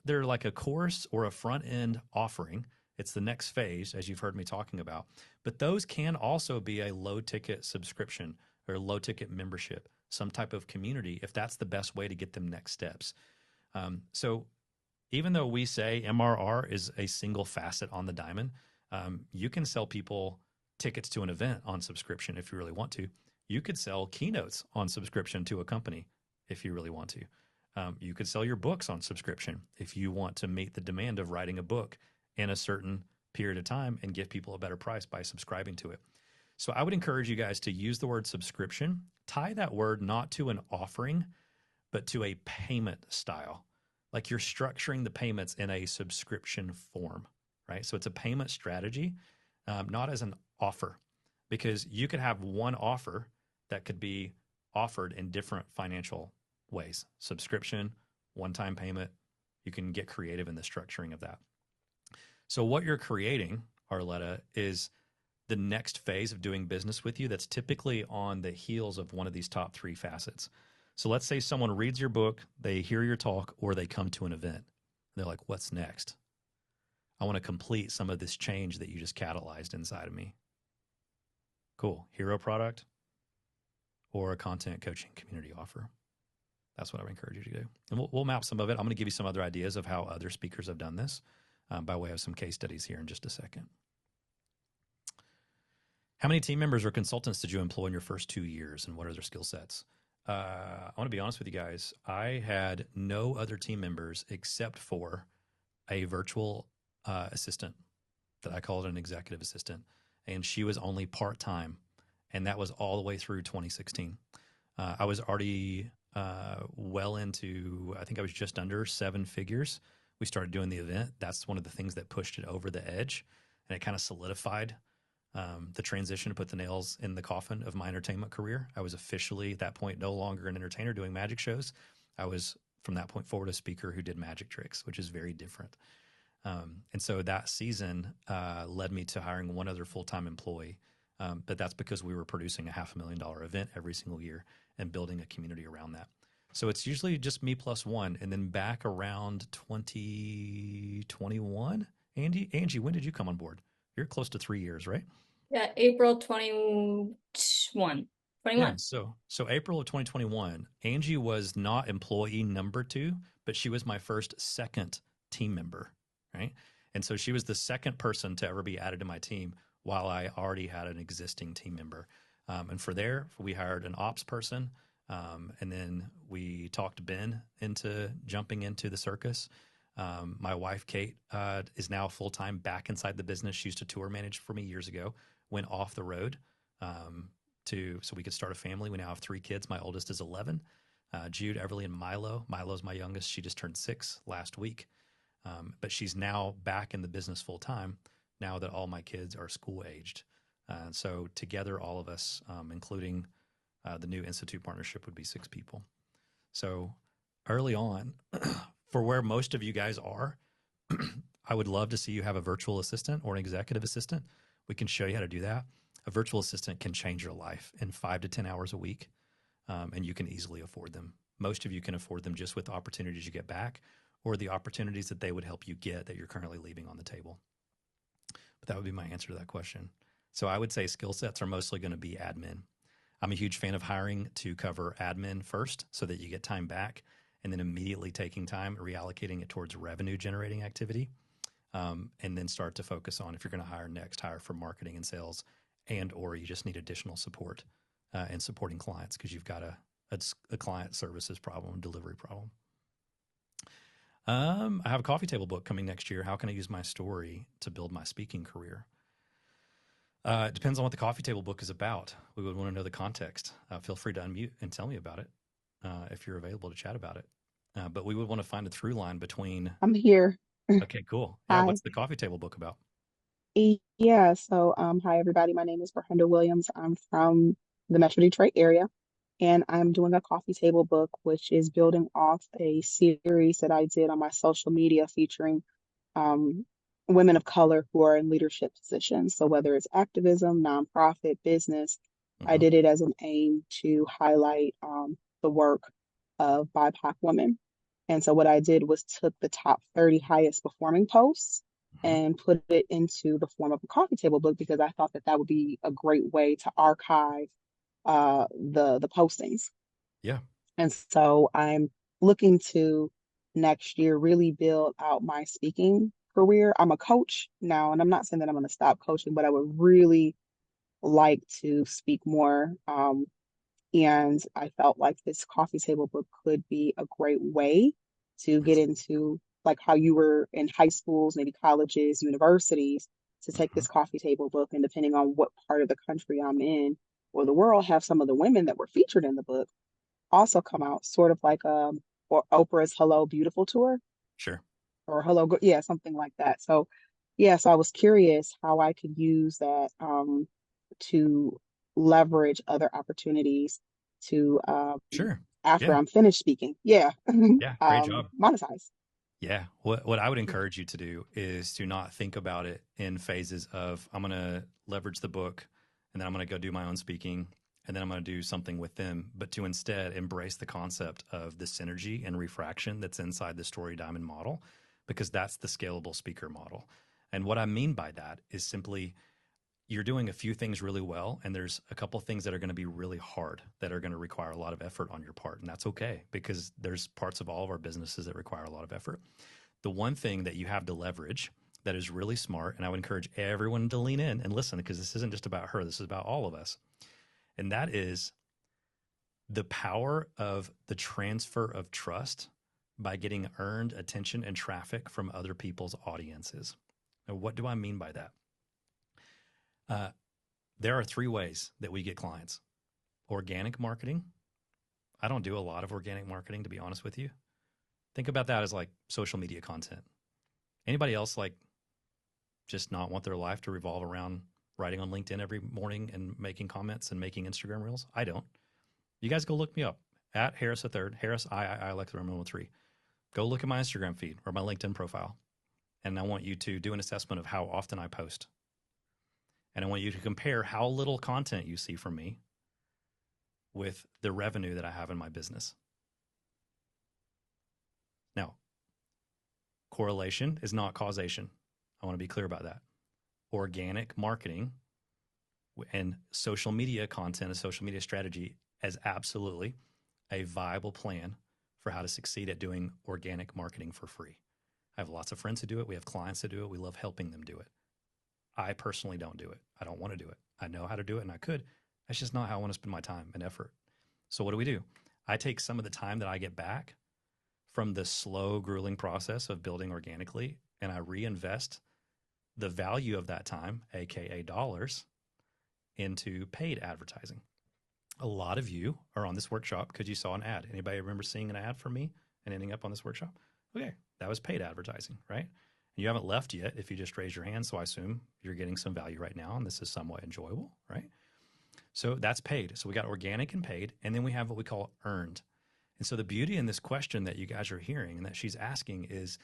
they're like a course or a front-end offering. It's the next phase, as you've heard me talking about. But those can also be a low-ticket subscription or low-ticket membership, some type of community, if that's the best way to get them next steps. So even though we say MRR is a single facet on the diamond, you can sell people tickets to an event on subscription if you really want to. You could sell keynotes on subscription to a company if you really want to. You could sell your books on subscription if you want to meet the demand of writing a book in a certain period of time and give people a better price by subscribing to it. So I would encourage you guys to use the word subscription, tie that word not to an offering, but to a payment style. Like you're structuring the payments in a subscription form, right? So it's a payment strategy, not as an offer, because you could have one offer that could be offered in different financial ways. Subscription, one-time payment, you can get creative in the structuring of that. So what you're creating, Arletta, is the next phase of doing business with you that's typically on the heels of one of these top 3 facets. So let's say someone reads your book, they hear your talk, or they come to an event. They're like, what's next? I want to complete some of this change that you just catalyzed inside of me. Cool. Hero product or a content coaching community offer. That's what I would encourage you to do. And we'll map some of it. I'm going to give you some other ideas of how other speakers have done this by way of some case studies here in just a second. How many team members or consultants did you employ in your first 2 years, and what are their skill sets? I want to be honest with you guys. I had no other team members except for a virtual assistant that I called an executive assistant, and she was only part-time, and that was all the way through 2016. I was already well into, I think I was just under 7 figures. We started doing the event. That's one of the things that pushed it over the edge, and it kind of solidified the transition to put the nails in the coffin of my entertainment career. I was officially at that point no longer an entertainer doing magic shows. I was from that point forward a speaker who did magic tricks, which is very different. And so that season led me to hiring one other full-time employee. But that's because we were producing a $500,000 event every single year and building a community around that. So it's usually just me plus one. And then back around 2021, Angie, when did you come on board? You're close to 3 years, right? Yeah, April 21. Yeah, so April of 2021, Angie was not employee number 2, but she was my second team member, right? And so she was the second person to ever be added to my team while I already had an existing team member. And we hired an ops person, and then we talked Ben into jumping into the circus. My wife, Kate, is now full-time back inside the business. She used to tour manage for me years ago, went off the road so we could start a family. We now have 3 kids. My oldest is 11, Jude, Everly, and Milo. Milo's my youngest. She just turned 6 last week. But she's now back in the business full-time now that all my kids are school-aged. So together, all of us, including the new Institute partnership, would be 6 people. So early on, for where most of you guys are, I would love to see you have a virtual assistant or an executive assistant. We can show you how to do that. A virtual assistant can change your life in 5 to 10 hours a week, and you can easily afford them. Most of you can afford them just with the opportunities you get back or the opportunities that they would help you get that you're currently leaving on the table. But that would be my answer to that question. So I would say skill sets are mostly going to be admin. I'm a huge fan of hiring to cover admin first so that you get time back, and then immediately taking time, reallocating it towards revenue generating activity, and then start to focus on, if you're going to hire next, hire for marketing and sales, and or you just need additional support and supporting clients because you've got a client services problem, delivery problem. I have a coffee table book coming next year. How can I use my story to build my speaking career? It depends on what the coffee table book is about. We would want to know the context. Feel free to unmute and tell me about it if you're available to chat about it. But we would want to find a through line between. I'm here. Okay, cool. Yeah, Hi. what's the coffee table book about? Yeah, so hi everybody. My name is Brenda Williams. I'm from the Metro Detroit area, and I'm doing a coffee table book, which is building off a series that I did on my social media featuring women of color who are in leadership positions. So whether it's activism, nonprofit, business, I did it as an aim to highlight the work of BIPOC women. And so what I did was took the top 30 highest performing posts and put it into the form of a coffee table book because I thought that would be a great way to archive the postings. Yeah. And so I'm looking to next year really build out my speaking career. I'm a coach now, and I'm not saying that I'm going to stop coaching, but I would really like to speak more. And I felt like this coffee table book could be a great way to get into like how you were in high schools, maybe colleges, universities, to take this coffee table book, and depending on what part of the country I'm in or the world, have some of the women that were featured in the book also come out, sort of like or Oprah's Hello Beautiful tour. Sure. Or Hello, yeah, something like that. So yeah, so I was curious how I could use that to leverage other opportunities to Sure. after I'm finished speaking. Yeah. Yeah, great job. Monetize. Yeah. What I would encourage you to do is to not think about it in phases of, I'm going to leverage the book, and then I'm going to go do my own speaking, and then I'm going to do something with them, but to instead embrace the concept of the synergy and refraction that's inside the Story Diamond model, because that's the scalable speaker model. And what I mean by that is simply you're doing a few things really well, and there's a couple things that are going to be really hard that are going to require a lot of effort on your part. And that's okay, because there's parts of all of our businesses that require a lot of effort. The one thing that you have to leverage that is really smart, and I would encourage everyone to lean in and listen, because this isn't just about her, this is about all of us. And that is the power of the transfer of trust by getting earned attention and traffic from other people's audiences. Now, what do I mean by that? There are 3 ways that we get clients. Organic marketing. I don't do a lot of organic marketing, to be honest with you. Think about that as like social media content. Anybody else like just not want their life to revolve around writing on LinkedIn every morning and making comments and making Instagram reels? I don't. You guys go look me up at Harris III, Harris III, like the Roman 3. Go look at my Instagram feed or my LinkedIn profile. And I want you to do an assessment of how often I post. And I want you to compare how little content you see from me with the revenue that I have in my business. Now, correlation is not causation. I want to be clear about that. Organic marketing and social media content, a social media strategy is absolutely a viable plan for how to succeed at doing organic marketing for free. I have lots of friends who do it. We have clients that do it. We love helping them do it. I personally don't do it. I don't want to do it. I know how to do it and I could. That's just not how I want to spend my time and effort. So what do? I take some of the time that I get back from the slow, grueling process of building organically, and I reinvest the value of that time, AKA dollars, into paid advertising. A lot of you are on this workshop because you saw an ad. Anybody remember seeing an ad for me and ending up on this workshop? Okay, that was paid advertising, right? You haven't left yet if you just raised your hand, so I assume you're getting some value right now, and this is somewhat enjoyable, right? So that's paid. So we got organic and paid, and then we have what we call earned. And so the beauty in this question that you guys are hearing and that she's asking is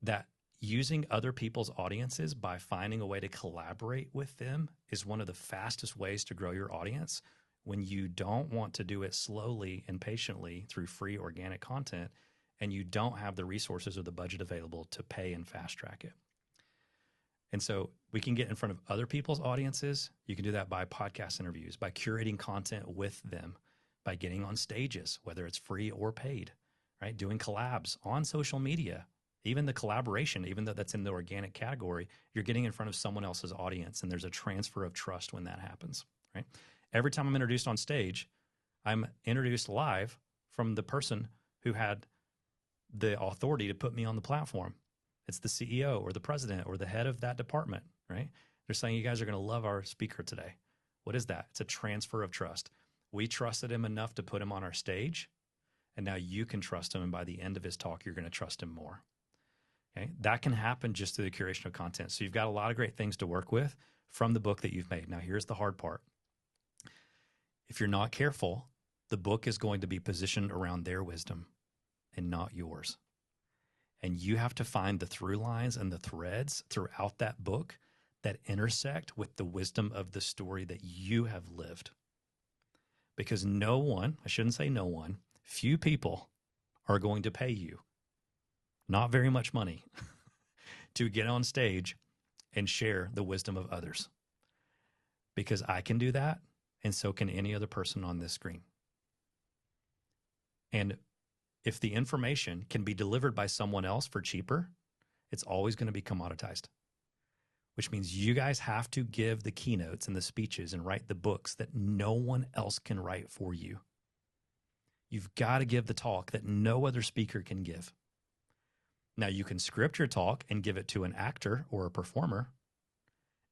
that using other people's audiences by finding a way to collaborate with them is one of the fastest ways to grow your audience when you don't want to do it slowly and patiently through free organic content, and you don't have the resources or the budget available to pay and fast track it. And so we can get in front of other people's audiences. You can do that by podcast interviews, by curating content with them, by getting on stages, whether it's free or paid, right? Doing collabs on social media, even the collaboration, even though that's in the organic category, you're getting in front of someone else's audience, and there's a transfer of trust when that happens, right? Every time I'm introduced on stage, I'm introduced live from the person who had the authority to put me on the platform. It's the CEO or the president or the head of that department, right? They're saying, you guys are going to love our speaker today. What is that? It's a transfer of trust. We trusted him enough to put him on our stage, and now you can trust him, and by the end of his talk, you're going to trust him more. Okay? That can happen just through the curation of content. So you've got a lot of great things to work with from the book that you've made. Now, here's the hard part. If you're not careful, the book is going to be positioned around their wisdom and not yours. And you have to find the through lines and the threads throughout that book that intersect with the wisdom of the story that you have lived. Because no one, I shouldn't say no one, few people are going to pay you, not very much money, to get on stage and share the wisdom of others. Because I can do that, and so can any other person on this screen. And if the information can be delivered by someone else for cheaper, it's always going to be commoditized, which means you guys have to give the keynotes and the speeches and write the books that no one else can write for you. You've got to give the talk that no other speaker can give. Now, you can script your talk and give it to an actor or a performer,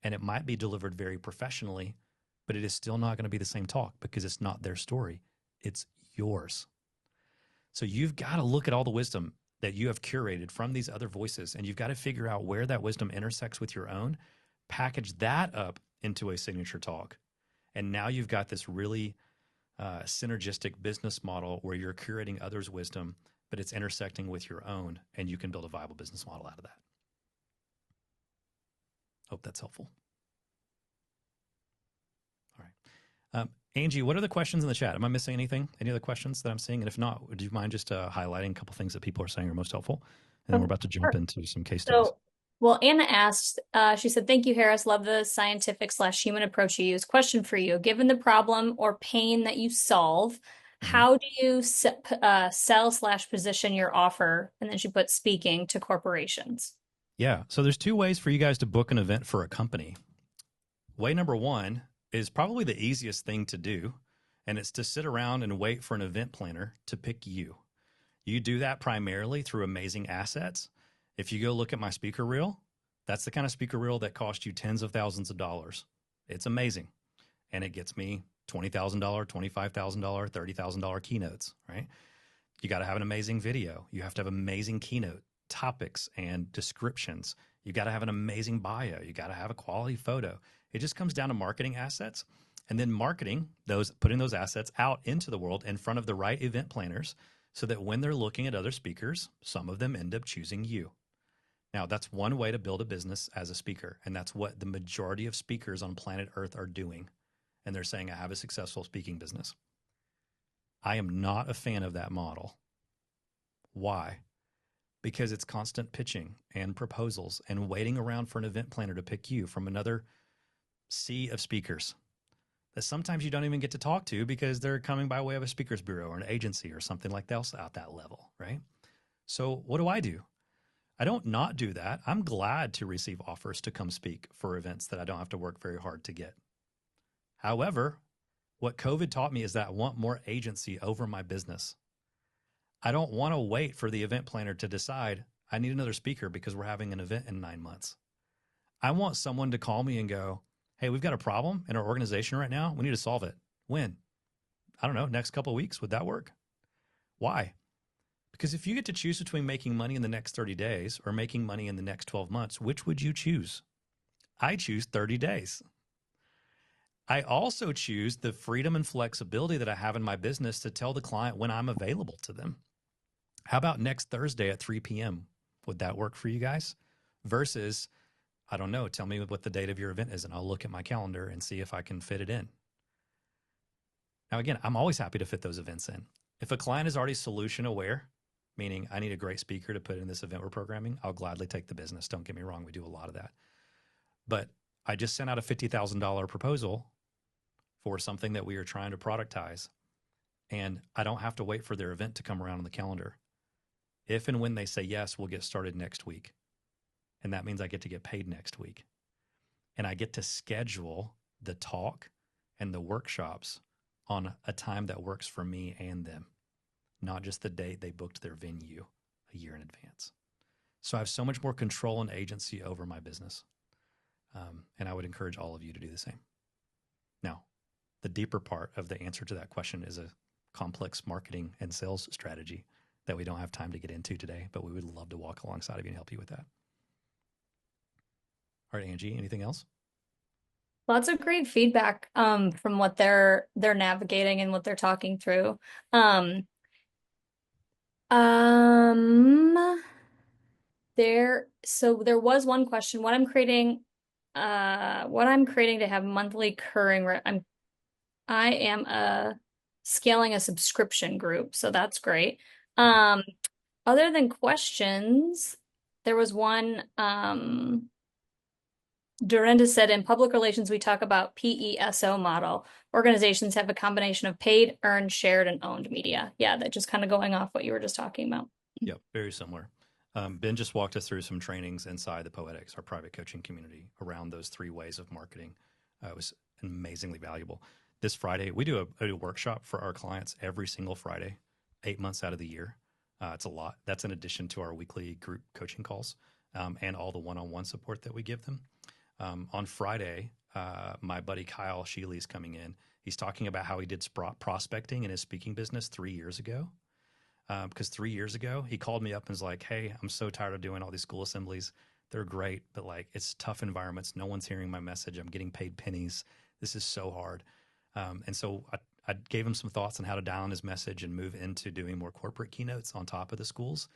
and it might be delivered very professionally, but it is still not going to be the same talk because it's not their story. It's yours. So you've got to look at all the wisdom that you have curated from these other voices, and you've got to figure out where that wisdom intersects with your own, package that up into a signature talk. And now you've got this really synergistic business model where you're curating others' wisdom, but it's intersecting with your own, and you can build a viable business model out of that. Hope that's helpful. Angie, what are the questions in the chat? Am I missing anything? Any other questions that I'm seeing? And if not, would you mind just highlighting a couple things that people are saying are most helpful? And then we're about to jump into some case studies. So, well, Anna asked, she said, thank you, Harris. Love the scientific/human approach you use. Question for you. Given the problem or pain that you solve, how do you sell/position your offer? And then she put speaking to corporations. Yeah. So there's two ways for you guys to book an event for a company. Way number one is probably the easiest thing to do, and it's to sit around and wait for an event planner to pick you. You do that primarily through amazing assets. If you go look at my speaker reel, that's the kind of speaker reel that costs you tens of thousands of dollars. It's amazing. And it gets me $20,000, $25,000, $30,000 keynotes, right? You got to have an amazing video. You have to have amazing keynote topics and descriptions. You got to have an amazing bio. You got to have a quality photo. It just comes down to marketing assets, and then marketing those, putting those assets out into the world in front of the right event planners so that when they're looking at other speakers, some of them end up choosing you. Now, that's one way to build a business as a speaker, and that's what the majority of speakers on planet Earth are doing. And they're saying, I have a successful speaking business. I am not a fan of that model. Why? Because it's constant pitching and proposals and waiting around for an event planner to pick you from another sea of speakers that sometimes you don't even get to talk to because they're coming by way of a speakers bureau or an agency or something like that at that level, right? So what do? I don't not do that. I'm glad to receive offers to come speak for events that I don't have to work very hard to get. However, what COVID taught me is that I want more agency over my business. I don't want to wait for the event planner to decide I need another speaker because we're having an event in 9 months. I want someone to call me and go, hey, we've got a problem in our organization right now. We need to solve it. When? I don't know, next couple of weeks. Would that work? Why? Because if you get to choose between making money in the next 30 days or making money in the next 12 months, which would you choose? I choose 30 days. I also choose the freedom and flexibility that I have in my business to tell the client when I'm available to them. How about next Thursday at 3 p.m.? Would that work for you guys? Versus, I don't know, tell me what the date of your event is and I'll look at my calendar and see if I can fit it in. Now, again, I'm always happy to fit those events in. If a client is already solution aware, meaning I need a great speaker to put in this event we're programming, I'll gladly take the business. Don't get me wrong, we do a lot of that. But I just sent out a $50,000 proposal for something that we are trying to productize, and I don't have to wait for their event to come around on the calendar. If and when they say yes, we'll get started next week. And that means I get to get paid next week. And I get to schedule the talk and the workshops on a time that works for me and them, not just the date they booked their venue a year in advance. So I have so much more control and agency over my business. And I would encourage all of you to do the same. Now, the deeper part of the answer to that question is a complex marketing and sales strategy that we don't have time to get into today, but we would love to walk alongside of you and help you with that. All right, Angie, anything else? Lots of great feedback from what they're navigating and what they're talking through. There was one question. What I'm creating to have monthly I am scaling a subscription group, so that's great. Other than questions, there was one. Dorinda said, in public relations, we talk about PESO model. Organizations have a combination of paid, earned, shared, and owned media. Yeah, that just kind of going off what you were just talking about. Yep, very similar. Ben just walked us through some trainings inside the Poetics, our private coaching community, around those 3 ways of marketing. It was amazingly valuable. This Friday, we do a workshop for our clients every single Friday, 8 months out of the year. It's a lot. That's in addition to our weekly group coaching calls and all the one-on-one support that we give them. On Friday, my buddy Kyle Sheely is coming in. He's talking about how he did prospecting in his speaking business 3 years ago. Because 3 years ago, he called me up and was like, hey, I'm so tired of doing all these school assemblies. They're great, but like it's tough environments. No one's hearing my message. I'm getting paid pennies. This is so hard. And so I gave him some thoughts on how to dial in his message and move into doing more corporate keynotes on top of the schools.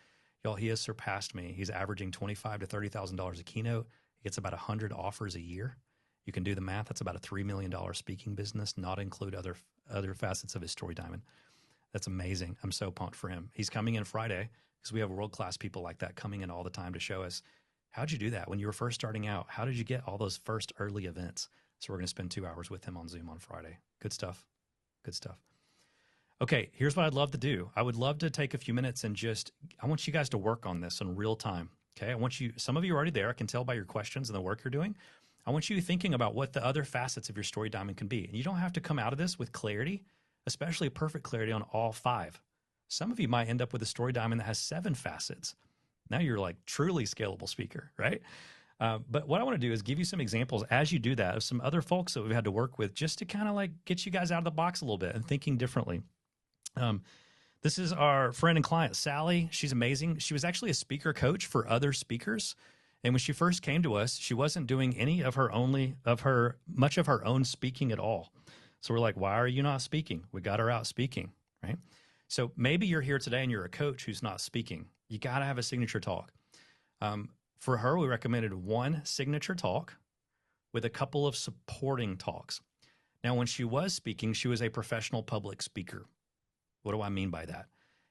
Y'all, he has surpassed me. He's averaging $25,000 to $30,000 a keynote. He gets about 100 offers a year. You can do the math. That's about a $3 million speaking business, not include other facets of his story diamond. That's amazing. I'm so pumped for him. He's coming in Friday because we have world-class people like that coming in all the time to show us, how'd you do that when you were first starting out? How did you get all those first early events? So we're going to spend 2 hours with him on Zoom on Friday. Good stuff. Good stuff. Okay, here's what I'd love to do. I would love to take a few minutes and I want you guys to work on this in real time. Okay, some of you are already there. I can tell by your questions and the work you're doing. I want you thinking about what the other facets of your story diamond can be. And you don't have to come out of this with clarity, especially perfect clarity on all 5. Some of you might end up with a story diamond that has 7 facets. Now you're like truly scalable speaker, right? But what I want to do is give you some examples as you do that of some other folks that we've had to work with just to kind of like get you guys out of the box a little bit and thinking differently. This is our friend and client, Sally. She's amazing. She was actually a speaker coach for other speakers. And when she first came to us, she wasn't doing any of much of her own speaking at all. So we're like, why are you not speaking? We got her out speaking, right? So maybe you're here today and you're a coach who's not speaking. You got to have a signature talk. For her, we recommended 1 signature talk with a couple of supporting talks. Now, when she was speaking, she was a professional public speaker. What do I mean by that?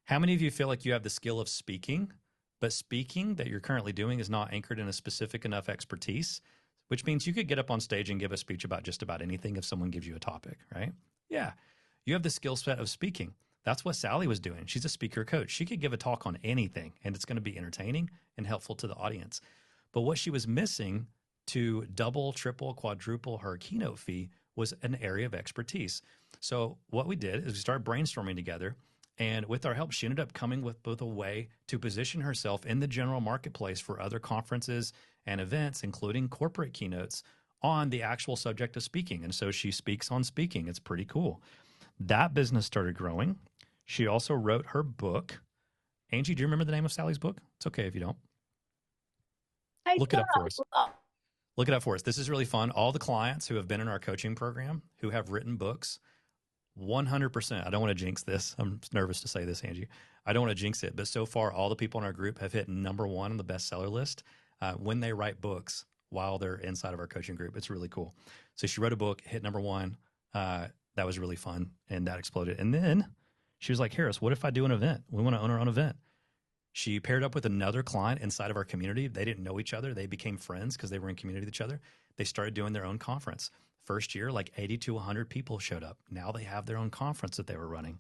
How many of you feel like you have the skill of speaking, but speaking that you're currently doing is not anchored in a specific enough expertise, which means you could get up on stage and give a speech about just about anything if someone gives you a topic, right? Yeah, you have the skill set of speaking. That's what Sally was doing. She's a speaker coach. She could give a talk on anything, and it's going to be entertaining and helpful to the audience. But what she was missing to double, triple, quadruple her keynote fee was an area of expertise. So what we did is we started brainstorming together, and with our help, she ended up coming with both a way to position herself in the general marketplace for other conferences and events, including corporate keynotes on the actual subject of speaking. And so she speaks on speaking. It's pretty cool. That business started growing. She also wrote her book. Angie, do you remember the name of Sally's book? It's okay if you don't. Look it up for us. Look it up for us. This is really fun. All the clients who have been in our coaching program who have written books, 100%. I don't want to jinx this. I'm nervous to say this, Angie. I don't want to jinx it. But so far, all the people in our group have hit #1 on the bestseller list when they write books while they're inside of our coaching group. It's really cool. So she wrote a book, hit #1. That was really fun, and that exploded. And then she was like, Harris, what if I do an event? We want to own our own event. She paired up with another client inside of our community. They didn't know each other. They became friends because they were in community with each other. They started doing their own conference. First year, like 80 to 100 people showed up. Now they have their own conference that they were running.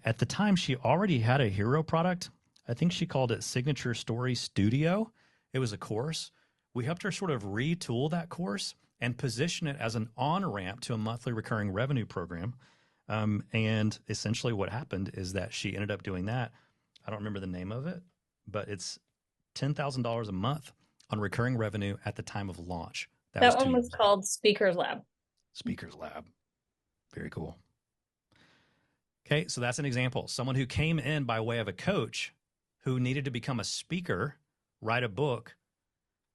At the time, she already had a hero product. I think she called it Signature Story Studio. It was a course. We helped her sort of retool that course and position it as an on-ramp to a monthly recurring revenue program. And essentially what happened is that she ended up doing that. I don't remember the name of it, but it's $10,000 a month on recurring revenue at the time of launch. That one was called Speaker's Lab. Speaker's Lab. Very cool. Okay, so that's an example. Someone who came in by way of a coach who needed to become a speaker, write a book,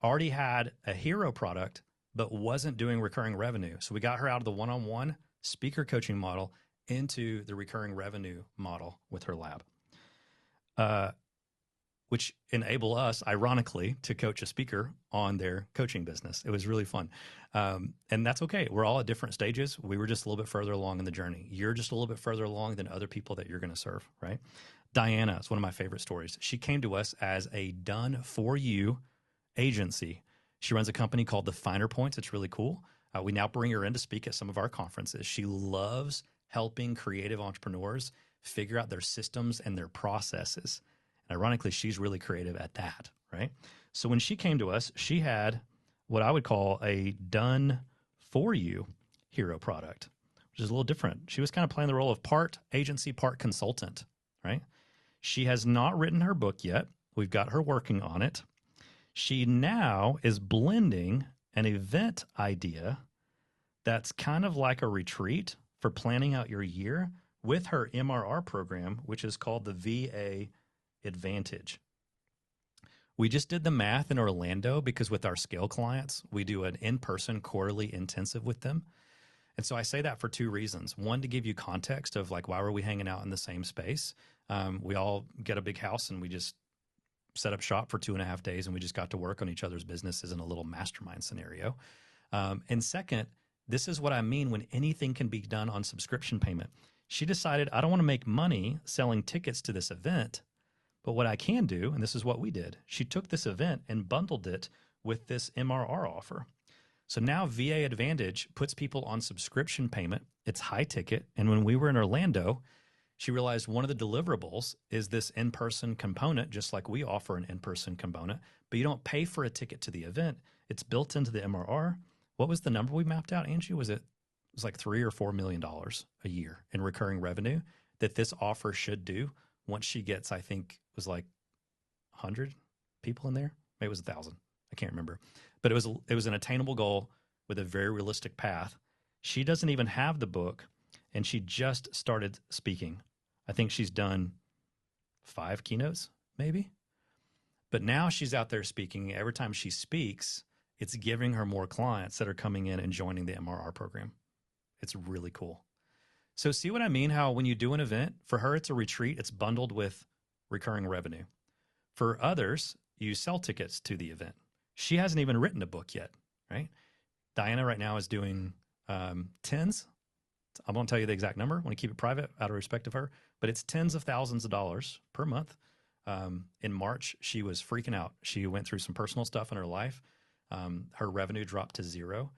already had a hero product, but wasn't doing recurring revenue. So we got her out of the one-on-one speaker coaching model into the recurring revenue model with her lab. Which enable us, ironically, to coach a speaker on their coaching business. It was really fun. And that's okay. We're all at different stages. We were just a little bit further along in the journey. You're just a little bit further along than other people that you're going to serve, right? Diana is one of my favorite stories. She came to us as a done-for-you agency. She runs a company called The Finer Points. It's really cool. We now bring her in to speak at some of our conferences. She loves helping creative entrepreneurs figure out their systems and their processes. And ironically, she's really creative at that, right? So when she came to us, she had what I would call a done-for-you hero product, which is a little different. She was kind of playing the role of part agency, part consultant, right? She has not written her book yet. We've got her working on it. She now is blending an event idea that's kind of like a retreat for planning out your year with her MRR program, which is called the VA Advantage. We just did the math in Orlando because with our scale clients, we do an in-person quarterly intensive with them. And so I say that for 2 reasons. One, to give you context of like, why were we hanging out in the same space? We all get a big house and we just set up shop for 2.5 days and we just got to work on each other's businesses in a little mastermind scenario. And second, this is what I mean when anything can be done on subscription payment. She decided, I don't want to make money selling tickets to this event, but what I can do, and this is what we did, she took this event and bundled it with this MRR offer. So now VA Advantage puts people on subscription payment. It's high ticket. And when we were in Orlando, she realized one of the deliverables is this in-person component, just like we offer an in-person component, but you don't pay for a ticket to the event. It's built into the MRR. What was the number we mapped out, Angie? It was like $3 or $4 million a year in recurring revenue that this offer should do once she gets, I think it was like 100 people in there. Maybe it was 1,000. I can't remember. But it was an attainable goal with a very realistic path. She doesn't even have the book, and she just started speaking. I think she's done 5 keynotes, maybe. But now she's out there speaking. Every time she speaks, it's giving her more clients that are coming in and joining the MRR program. It's really cool. So see what I mean? How when you do an event, for her, it's a retreat. It's bundled with recurring revenue. For others, you sell tickets to the event. She hasn't even written a book yet, right? Diana right now is doing tens. I won't tell you the exact number. I want to keep it private out of respect of her, but it's tens of thousands of dollars per month. In March, she was freaking out. She went through some personal stuff in her life. Her revenue dropped to 0.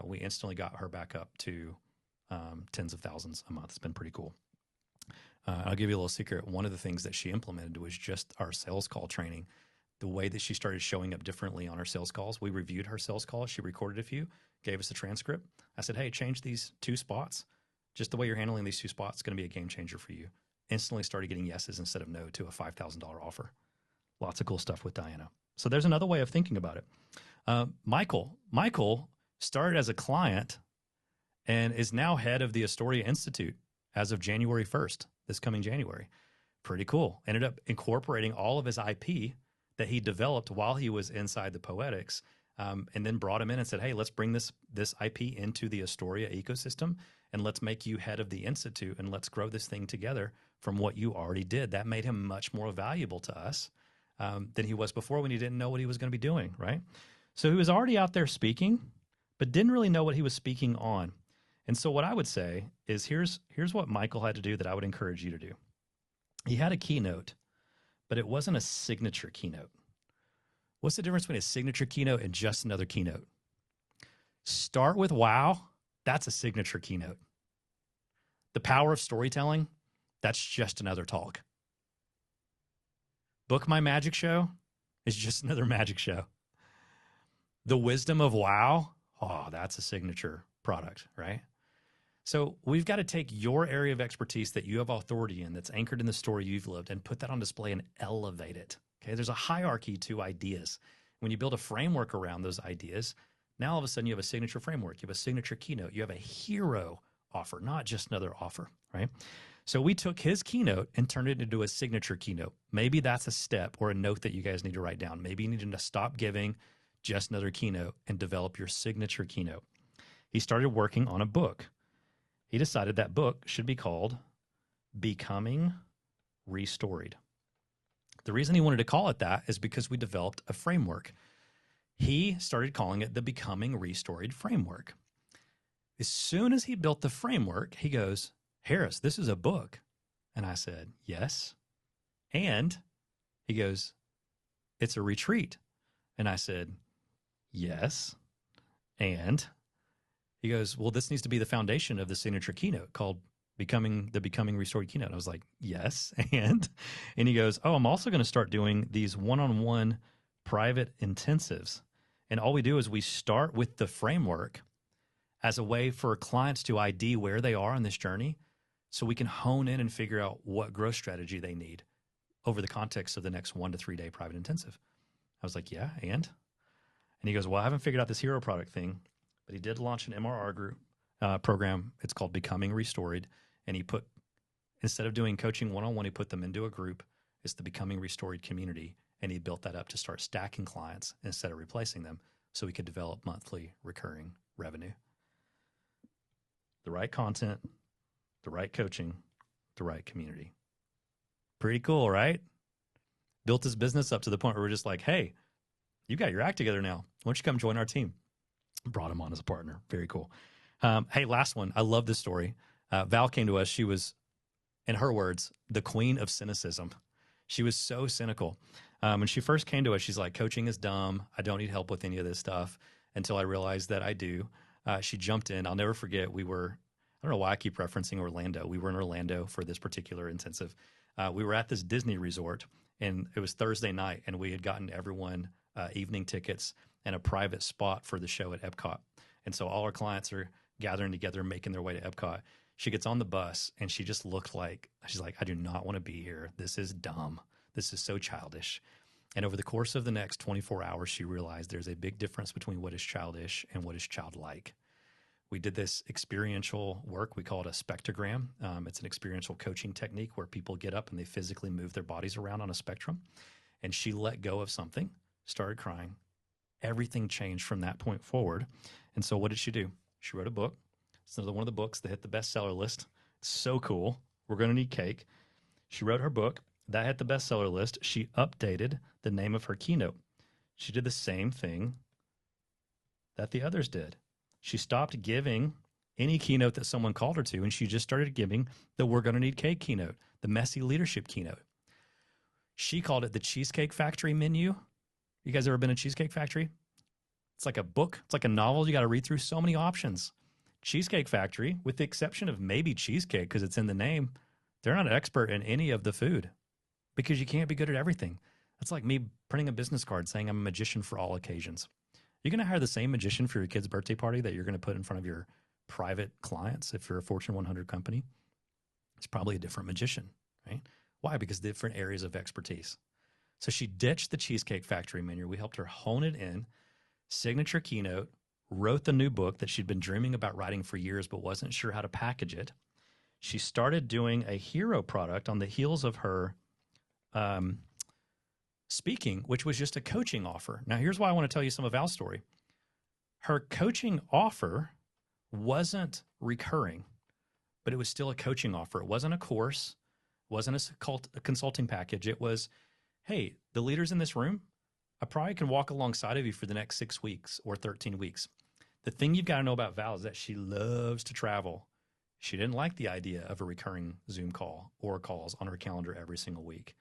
We instantly got her back up to tens of thousands a month. It's been pretty cool. I'll give you a little secret. One of the things that she implemented was just our sales call training. The way that she started showing up differently on her sales calls. We reviewed her sales calls. She recorded a few, gave us a transcript. I said, hey, change these 2 spots. Just the way you're handling these 2 spots is going to be a game changer for you. Instantly started getting yeses instead of no to a $5,000 offer. Lots of cool stuff with Diana. So there's another way of thinking about it. Michael started as a client and is now head of the Istoria Institute as of January 1st, this coming January. Pretty cool. Ended up incorporating all of his IP that he developed while he was inside the Poetics, and then brought him in and said, hey, let's bring this IP into the Istoria ecosystem, and let's make you head of the Institute, and let's grow this thing together from what you already did. That made him much more valuable to us than he was before when he didn't know what he was going to be doing, right? So he was already out there speaking, but didn't really know what he was speaking on. And so what I would say is here's what Michael had to do that I would encourage you to do. He had a keynote, but it wasn't a signature keynote. What's the difference between a signature keynote and just another keynote? Start with wow. That's a signature keynote. The power of storytelling, that's just another talk. Book My Magic Show is just another magic show. The wisdom of wow, oh, that's a signature product, right? So we've got to take your area of expertise that you have authority in, that's anchored in the story you've lived, and put that on display and elevate it. Okay, there's a hierarchy to ideas. When you build a framework around those ideas, now all of a sudden you have a signature framework, you have a signature keynote, you have a hero offer, not just another offer, right? So we took his keynote and turned it into a signature keynote. Maybe that's a step or a note that you guys need to write down. Maybe you need to stop giving just another keynote and develop your signature keynote. He started working on a book. He decided that book should be called Becoming Restoried. The reason he wanted to call it that is because we developed a framework. He started calling it the Becoming Restoried framework. As soon as he built the framework, he goes, Harris, this is a book. And I said, yes. And he goes, it's a retreat. And I said, yes. And he goes, well, this needs to be the foundation of the signature keynote called Becoming Restored keynote. I was like, yes. And he goes, oh, I'm also going to start doing these one-on-one private intensives. And all we do is we start with the framework as a way for clients to ID where they are on this journey so we can hone in and figure out what growth strategy they need over the context of the next 1 to 3 day private intensive. I was like, yeah, and he goes, well, I haven't figured out this hero product thing, but he did launch an MRR group program. It's called Becoming Restored. And he put, instead of doing coaching one-on-one, he put them into a group. It's the Becoming Restored community. And he built that up to start stacking clients instead of replacing them so we could develop monthly recurring revenue. The right content, the right coaching, the right community. Pretty cool, right? Built his business up to the point where we're just like, hey, you got your act together now. Why don't you come join our team? Brought him on as a partner. Very cool. Hey, last one. I love this story. Val came to us. She was, in her words, the queen of cynicism. She was so cynical. When she first came to us, she's like, coaching is dumb. I don't need help with any of this stuff, until I realized that I do. She jumped in. I'll never forget. I don't know why I keep referencing Orlando. We were in Orlando for this particular intensive. We were at this Disney resort, and it was Thursday night, and we had gotten everyone evening tickets and a private spot for the show at Epcot. And so all our clients are gathering together, making their way to Epcot. She gets on the bus, and she just looked like, she's like, I do not want to be here. This is dumb. This is so childish. And over the course of the next 24 hours, she realized there's a big difference between what is childish and what is childlike. We did this experiential work. We call it a spectrogram. It's an experiential coaching technique where people get up and they physically move their bodies around on a spectrum. And she let go of something, started crying. Everything changed from that point forward. And so what did she do? She wrote a book. It's another one of the books that hit the bestseller list. It's so cool. We're going to need cake. She wrote her book. That hit the bestseller list. She updated the name of her keynote. She did the same thing that the others did. She stopped giving any keynote that someone called her to, and she just started giving the We're Going to Need Cake keynote, the messy leadership keynote. She called it the Cheesecake Factory menu. You guys ever been to Cheesecake Factory? It's like a book. It's like a novel. You got to read through so many options. Cheesecake Factory, with the exception of maybe cheesecake because it's in the name, they're not an expert in any of the food because you can't be good at everything. That's like me printing a business card saying I'm a magician for all occasions. You're going to hire the same magician for your kid's birthday party that you're going to put in front of your private clients if you're a Fortune 100 company. It's probably a different magician, right? Why? Because different areas of expertise. So she ditched the Cheesecake Factory menu. We helped her hone it in, signature keynote, wrote the new book that she'd been dreaming about writing for years but wasn't sure how to package it. She started doing a hero product on the heels of her speaking, which was just a coaching offer. Now, here's why I want to tell you some of Val's story. Her coaching offer wasn't recurring, but it was still a coaching offer. It wasn't a course, wasn't a consulting package. It was, hey, the leaders in this room, I probably can walk alongside of you for the next 6 weeks or 13 weeks. The thing you've got to know about Val is that she loves to travel. She didn't like the idea of a recurring Zoom call or calls on her calendar every single week.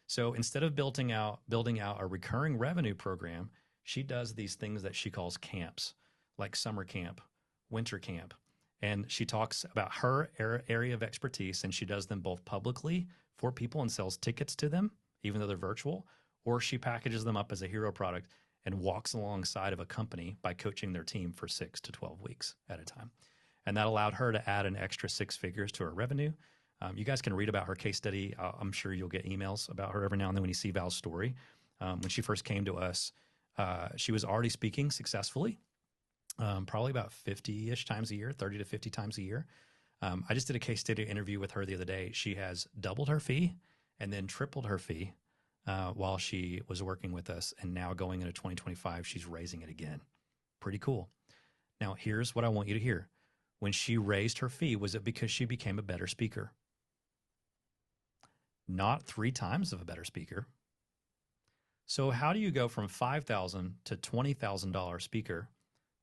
So instead of building out a recurring revenue program, she does these things that she calls camps, like summer camp, winter camp. And she talks about her area of expertise, and she does them both publicly for people and sells tickets to them, even though they're virtual, or she packages them up as a hero product and walks alongside of a company by coaching their team for 6 to 12 weeks at a time. And that allowed her to add an extra 6 figures to her revenue. You guys can read about her case study. I'm sure you'll get emails about her every now and then when you see Val's story. When she first came to us, she was already speaking successfully, probably about 50-ish times a year, 30 to 50 times a year. I just did a case study interview with her the other day. She has doubled her fee and then tripled her fee while she was working with us. And now going into 2025, she's raising it again. Pretty cool. Now, here's what I want you to hear. When she raised her fee, was it because she became a better speaker? Not 3 times of a better speaker. So how do you go from $5,000 to $20,000 speaker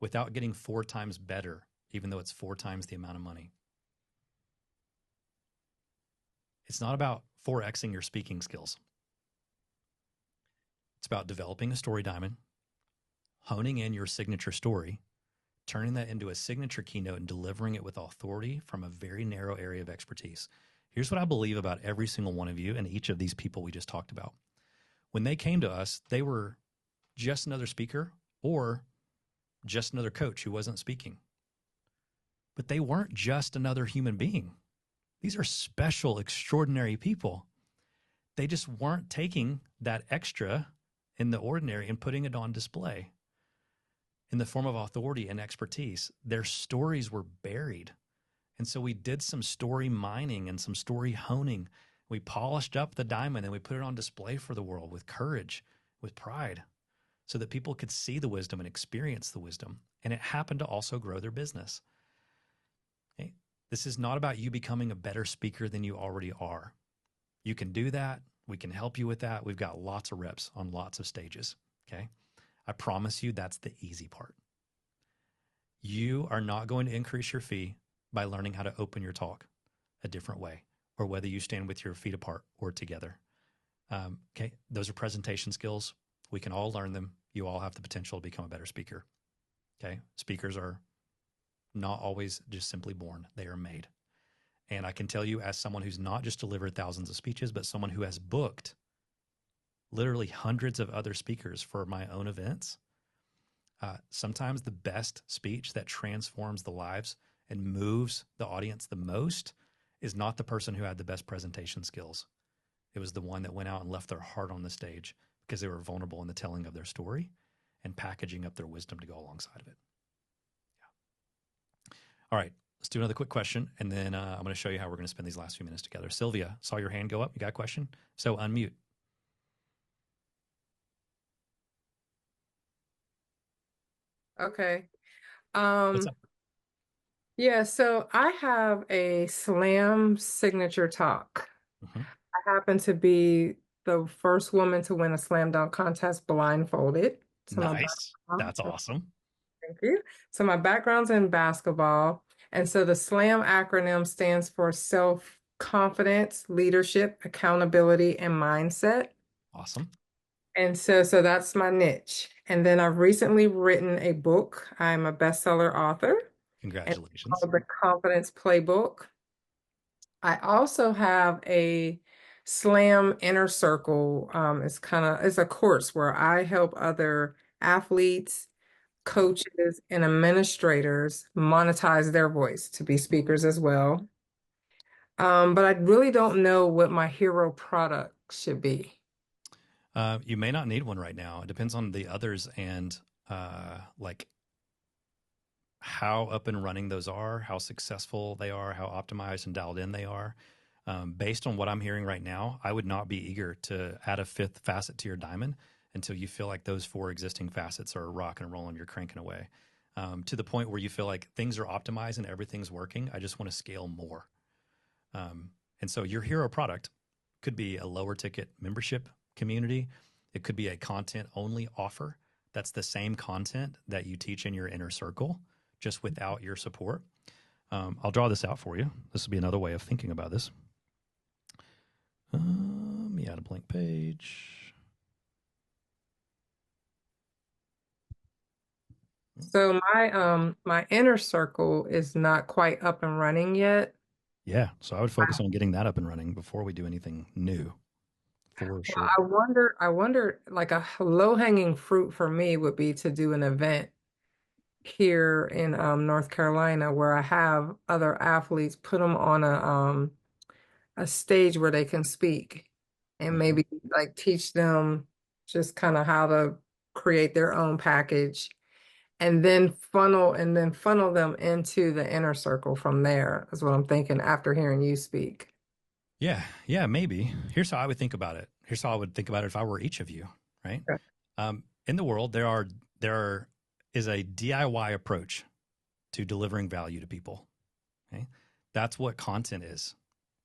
without getting 4 times better, even though it's 4 times the amount of money? It's not about 4Xing your speaking skills. It's about developing a story diamond, honing in your signature story, turning that into a signature keynote and delivering it with authority from a very narrow area of expertise. Here's what I believe about every single one of you and each of these people we just talked about. When they came to us, they were just another speaker or just another coach who wasn't speaking. But they weren't just another human being. These are special, extraordinary people. They just weren't taking that extra in the ordinary and putting it on display in the form of authority and expertise. Their stories were buried. And so we did some story mining and some story honing. We polished up the diamond and we put it on display for the world with courage, with pride, so that people could see the wisdom and experience the wisdom. And it happened to also grow their business. Okay? This is not about you becoming a better speaker than you already are. You can do that. We can help you with that. We've got lots of reps on lots of stages. Okay? I promise you that's the easy part. You are not going to increase your fee by learning how to open your talk a different way, or whether you stand with your feet apart or together. Okay, those are presentation skills. We can all learn them. You all have the potential to become a better speaker. Okay, speakers are not always just simply born, they are made. And I can tell you, as someone who's not just delivered thousands of speeches, but someone who has booked literally hundreds of other speakers for my own events, sometimes the best speech that transforms the lives and moves the audience the most is not the person who had the best presentation skills. It was the one that went out and left their heart on the stage because they were vulnerable in the telling of their story and packaging up their wisdom to go alongside of it. Yeah. All right, let's do another quick question, and then I'm going to show you how we're going to spend these last few minutes together. Sylvia, saw your hand go up. You got a question? So unmute. Okay. What's Um, up? yeah, so I have a slam signature talk. Mhm. I happen to be the first woman to win a slam dunk contest blindfolded. So my Nice. That's awesome. thank you. So my background's in basketball. And so the SLAM acronym stands for self-confidence, leadership, accountability, and mindset. Awesome. And so that's my niche. And then I've recently written a book. I'm a bestseller author. And it's Congratulations. called The Confidence Playbook. I also have a Slam Inner Circle. It's a course where I help other athletes, coaches, and administrators monetize their voice to be speakers as well. But I really don't know what my hero product should be. You may not need one right now. It depends on the others and like how up and running those are, how successful they are, how optimized and dialed in they are. Based on what I'm hearing right now, I would not be eager to add a fifth facet to your diamond until you feel like those four existing facets are rocking and rolling, you're cranking away. To the point where you feel like things are optimized and everything's working. I just want to scale more. And so your hero product could be a lower ticket membership community. It could be a content only offer. That's the same content that you teach in your inner circle, just without your support. I'll draw this out for you. This will be another way of thinking about this. Let me add a blank page. So my inner circle is not quite up and running yet. Yeah, so I would focus on getting that up and running before we do anything new, for sure. I wonder, like a low-hanging fruit for me would be to do an event here in North Carolina where I have other athletes, put them on a stage where they can speak and maybe like teach them just kind of how to create their own package and then funnel them into the inner circle from there is what I'm thinking after hearing you speak. Yeah, maybe. Here's how I would think about it. Here's how I would think about it if I were each of you, right? Okay. In the world, there is a DIY approach to delivering value to people. Okay, that's what content is.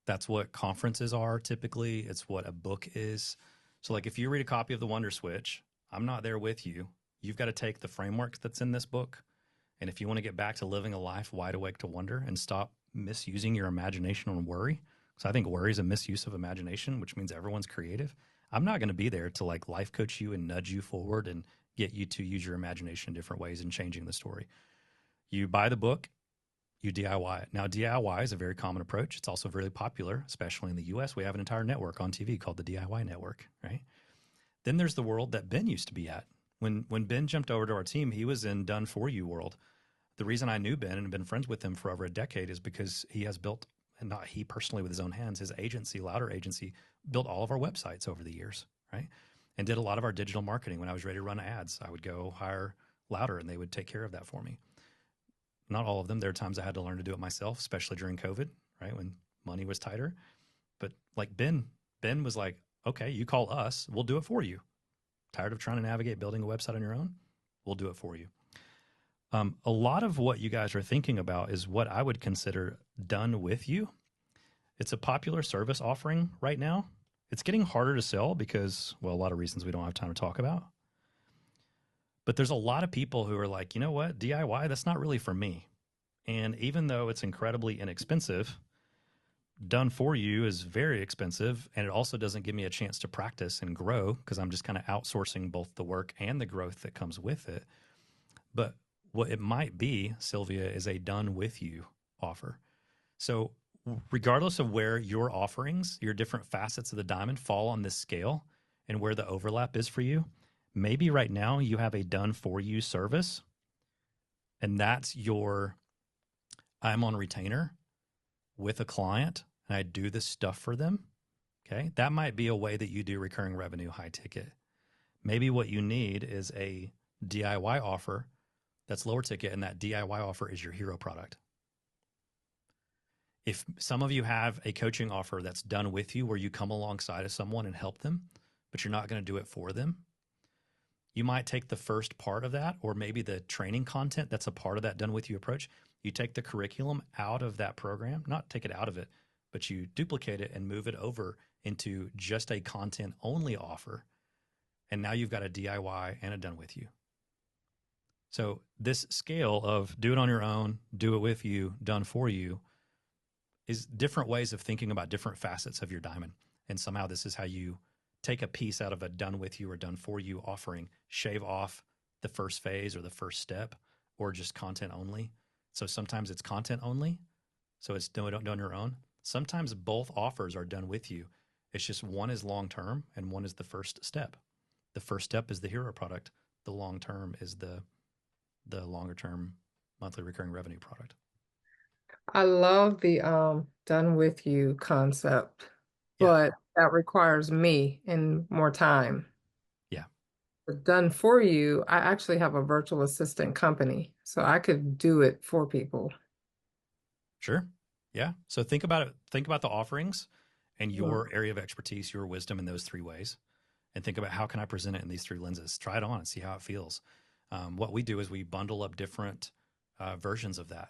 That's what conferences are typically. It's what a book is. So, like, if you read a copy of The Wonder Switch, I'm not there with you. You've got to take the framework that's in this book, and if you want to get back to living a life wide awake to wonder and stop misusing your imagination on worry, because I think worry is a misuse of imagination, which means everyone's creative. I'm not going to be there to like life coach you and nudge you forward and get you to use your imagination in different ways and changing the story. You buy the book, you DIY it. Now, DIY is a very common approach. It's also very popular, especially in the US. We have an entire network on TV called the DIY Network, right? Then there's the world that Ben used to be at. When Ben jumped over to our team, he was in done for you world. The reason I knew Ben and been friends with him for over a decade is because he has built, and not he personally with his own hands, his agency, Louder Agency, built all of our websites over the years, right? And did a lot of our digital marketing. When I was ready to run ads, I would go hire Louder and they would take care of that for me. Not all of them. There are times I had to learn to do it myself, especially during COVID, right? When money was tighter. But like Ben was like, okay, you call us, we'll do it for you. Tired of trying to navigate building a website on your own? We'll do it for you. A lot of what you guys are thinking about is what I would consider done with you. It's a popular service offering right now. It's getting harder to sell because, well, a lot of reasons we don't have time to talk about. But there's a lot of people who are like, you know what, DIY, that's not really for me. And even though it's incredibly inexpensive, done for you is very expensive. And it also doesn't give me a chance to practice and grow because I'm just kind of outsourcing both the work and the growth that comes with it. But what it might be, Sylvia, is a done with you offer. So regardless of where your offerings, your different facets of the diamond fall on this scale and where the overlap is for you, maybe right now you have a done for you service, and that's your, I'm on retainer with a client and I do this stuff for them. Okay. That might be a way that you do recurring revenue, high ticket. Maybe what you need is a DIY offer that's lower ticket, and that DIY offer is your hero product. If some of you have a coaching offer that's done with you where you come alongside of someone and help them, but you're not going to do it for them, you might take the first part of that, or maybe the training content that's a part of that done with you approach. You take the curriculum out of that program, not take it out of it, but you duplicate it and move it over into just a content only offer. And now you've got a DIY and a done with you. So this scale of do it on your own, do it with you, done for you is different ways of thinking about different facets of your diamond. And somehow this is how you take a piece out of a done with you or done for you offering, shave off the first phase or the first step, or just content only. So sometimes it's content only, so it's done on your own. Sometimes both offers are done with you. It's just one is long-term and one is the first step. The first step is the hero product. The long-term is the longer-term monthly recurring revenue product. I love the done with you concept, Yeah. but that requires me and more time. Yeah. But done for you, I actually have a virtual assistant company, so I could do it for people. Sure. Yeah. So think about it. Think about the offerings and your area of expertise, your wisdom in those three ways. And think about how can I present it in these three lenses. Try it on and see how it feels. What we do is we bundle up different versions of that,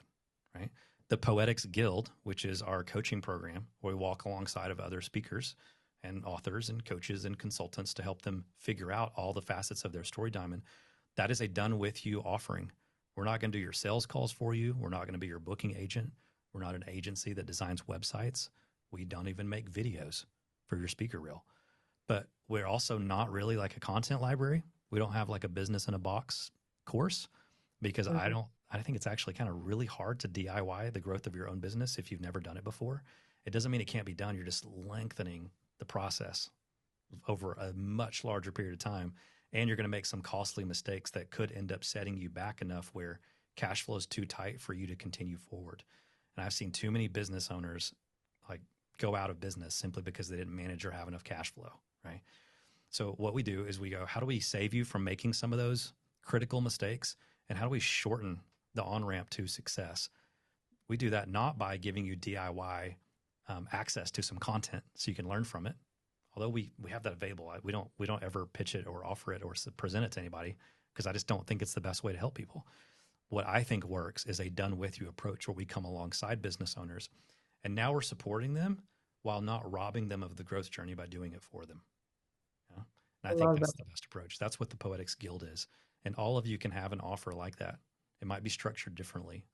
right? The Poetics Guild, which is our coaching program, where we walk alongside of other speakers and authors and coaches and consultants to help them figure out all the facets of their story diamond. That is a done with you offering. We're not going to do your sales calls for you. We're not going to be your booking agent. We're not an agency that designs websites. We don't even make videos for your speaker reel. But we're also not really like a content library. We don't have like a business in a box course because I think it's actually kind of really hard to DIY the growth of your own business if you've never done it before. It doesn't mean it can't be done. You're just lengthening the process over a much larger period of time. And you're going to make some costly mistakes that could end up setting you back enough where cash flow is too tight for you to continue forward. And I've seen too many business owners like go out of business simply because they didn't manage or have enough cash flow, right? So what we do is we go, how do we save you from making some of those critical mistakes? And how do we shorten the on-ramp to success? We do that not by giving you DIY access to some content so you can learn from it. Although we have that available. We don't ever pitch it or offer it or present it to anybody because I just don't think it's the best way to help people. What I think works is a done with you approach where we come alongside business owners and now we're supporting them while not robbing them of the growth journey by doing it for them. And I think that's the best approach. That's what the Poetics Guild is. And all of you can have an offer like that. It might be structured differently,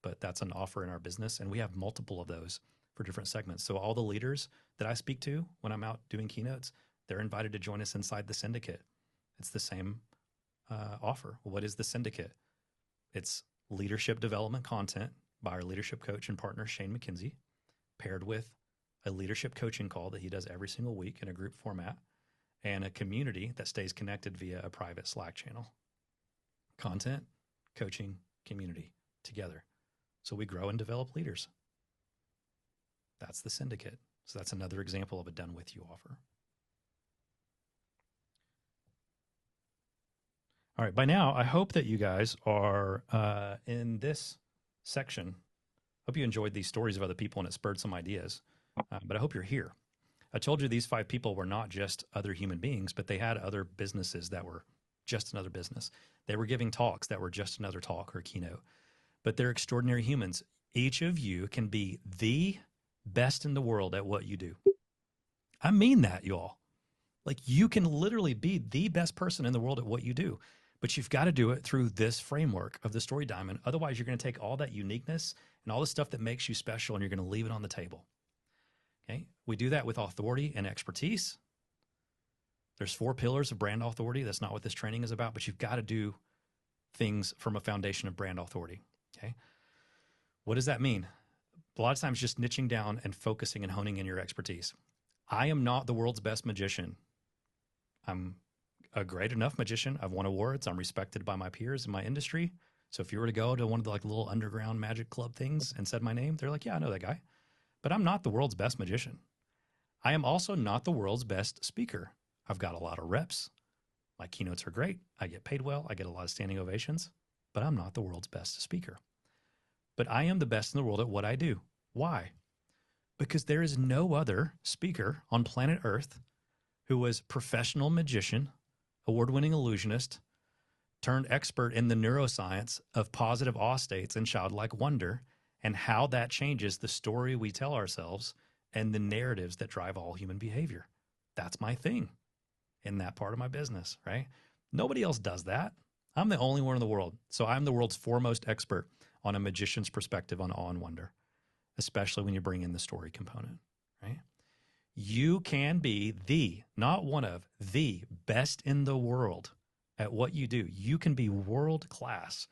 but that's an offer in our business. And we have multiple of those for different segments. So all the leaders that I speak to when I'm out doing keynotes, they're invited to join us inside the syndicate. It's the same offer. What is the syndicate? It's leadership development content by our leadership coach and partner, Shane McKenzie, paired with a leadership coaching call that he does every single week in a group format, and a community that stays connected via a private Slack channel. Content, coaching, community together. So we grow and develop leaders. That's the syndicate. So that's another example of a done with you offer. All right, by now, I hope that you guys are in this section. Hope you enjoyed these stories of other people and it spurred some ideas, but I hope you're here. I told you these 5 people were not just other human beings, but they had other businesses that were just another business. They were giving talks that were just another talk or keynote, but they're extraordinary humans. Each of you can be the best in the world at what you do. I mean that, y'all. Like you can literally be the best person in the world at what you do, But you've got to do it through this framework of the story diamond. Otherwise, you're going to take all that uniqueness and all the stuff that makes you special and you're going to leave it on the table. Okay. We do that with authority and expertise. There's 4 pillars of brand authority. That's not what this training is about, but you've got to do things from a foundation of brand authority. Okay. What does that mean? A lot of times just niching down and focusing and honing in your expertise. I am not the world's best magician. I'm a great enough magician. I've won awards. I'm respected by my peers in my industry. So if you were to go to one of the like little underground magic club things and said my name, they're like, yeah, I know that guy. But I'm not the world's best magician. I am also not the world's best speaker. I've got a lot of reps. My keynotes are great. I get paid well. I get a lot of standing ovations, but I'm not the world's best speaker. But I am the best in the world at what I do. Why? Because there is no other speaker on planet Earth who was professional magician, award-winning illusionist, turned expert in the neuroscience of positive awe states and childlike wonder, and how that changes the story we tell ourselves and the narratives that drive all human behavior. That's my thing in that part of my business, right? Nobody else does that. I'm the only one in the world. So I'm the world's foremost expert on a magician's perspective on awe and wonder, especially when you bring in the story component, right? You can be the, not one of, the best in the world at what you do. You can be world class,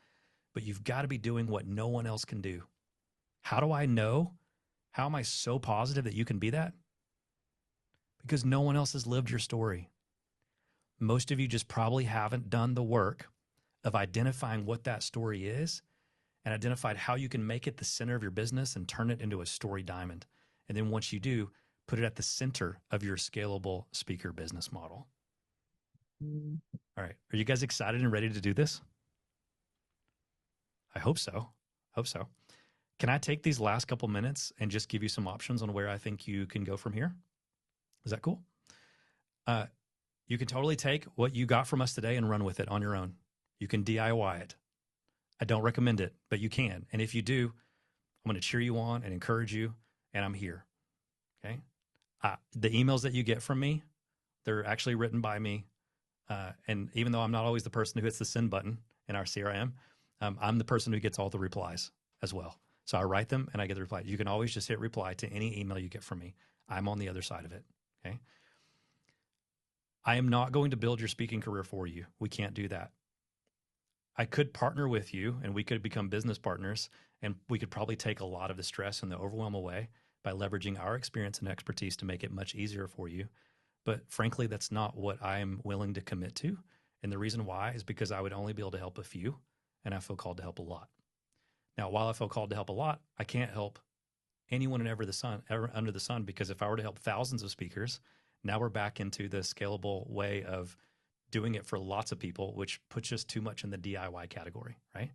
but you've got to be doing what no one else can do. How do I know? How am I so positive that you can be that? Because no one else has lived your story. Most of you just probably haven't done the work of identifying what that story is and identified how you can make it the center of your business and turn it into a story diamond. And then once you do, put it at the center of your scalable speaker business model. All right. Are you guys excited and ready to do this? I hope so. Hope so. Can I take these last couple minutes and just give you some options on where I think you can go from here? Is that cool? You can totally take what you got from us today and run with it on your own. You can DIY it. I don't recommend it, but you can. And if you do, I'm going to cheer you on and encourage you, and I'm here. Okay? The emails that you get from me, they're actually written by me. And even though I'm not always the person who hits the send button in our CRM, I'm the person who gets all the replies as well. So I write them and I get the reply. You can always just hit reply to any email you get from me. I'm on the other side of it. Okay. I am not going to build your speaking career for you. We can't do that. I could partner with you and we could become business partners, and we could probably take a lot of the stress and the overwhelm away by leveraging our experience and expertise to make it much easier for you. But frankly, that's not what I'm willing to commit to. And the reason why is because I would only be able to help a few, and I feel called to help a lot. Now, while I feel called to help a lot, I can't help anyone and ever under the sun, because if I were to help thousands of speakers, now we're back into the scalable way of doing it for lots of people, which puts us too much in the DIY category, right?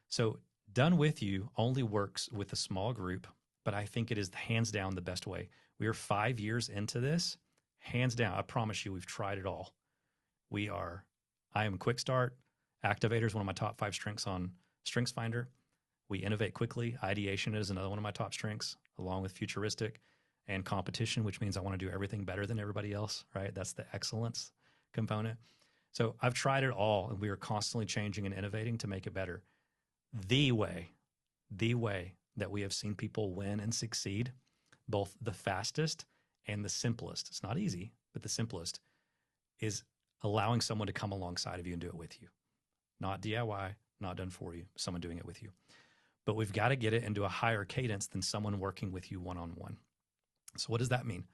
So done with you only works with a small group, but I think it is hands down the best way. We are 5 years into this. Hands down, I promise you, we've tried it all. I am quick start. Activator is one of my top 5 strengths on StrengthsFinder. We innovate quickly. Ideation is another one of my top strengths, along with futuristic and competition, which means I want to do everything better than everybody else, right? That's the excellence component. So I've tried it all, and we are constantly changing and innovating to make it better. The way that we have seen people win and succeed, both the fastest and the simplest, it's not easy, but the simplest, is allowing someone to come alongside of you and do it with you. Not DIY, not done for you, someone doing it with you. But we've got to get it into a higher cadence than someone working with you one-on-one. So what does that mean?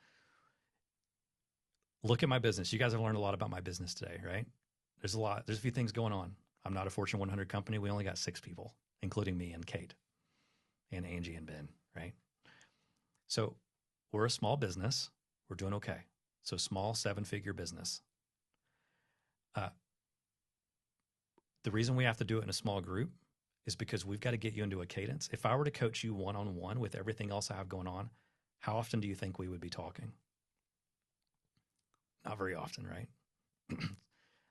Look at my business. You guys have learned a lot about my business today, right? There's a few things going on. I'm not a Fortune 100 company. We only got 6 people, including me and Kate and Angie and Ben, right? So we're a small business. We're doing okay. So small 7-figure business. The reason we have to do it in a small group is because we've got to get you into a cadence. If I were to coach you one-on-one with everything else I have going on, how often do you think we would be talking? Not very often, right?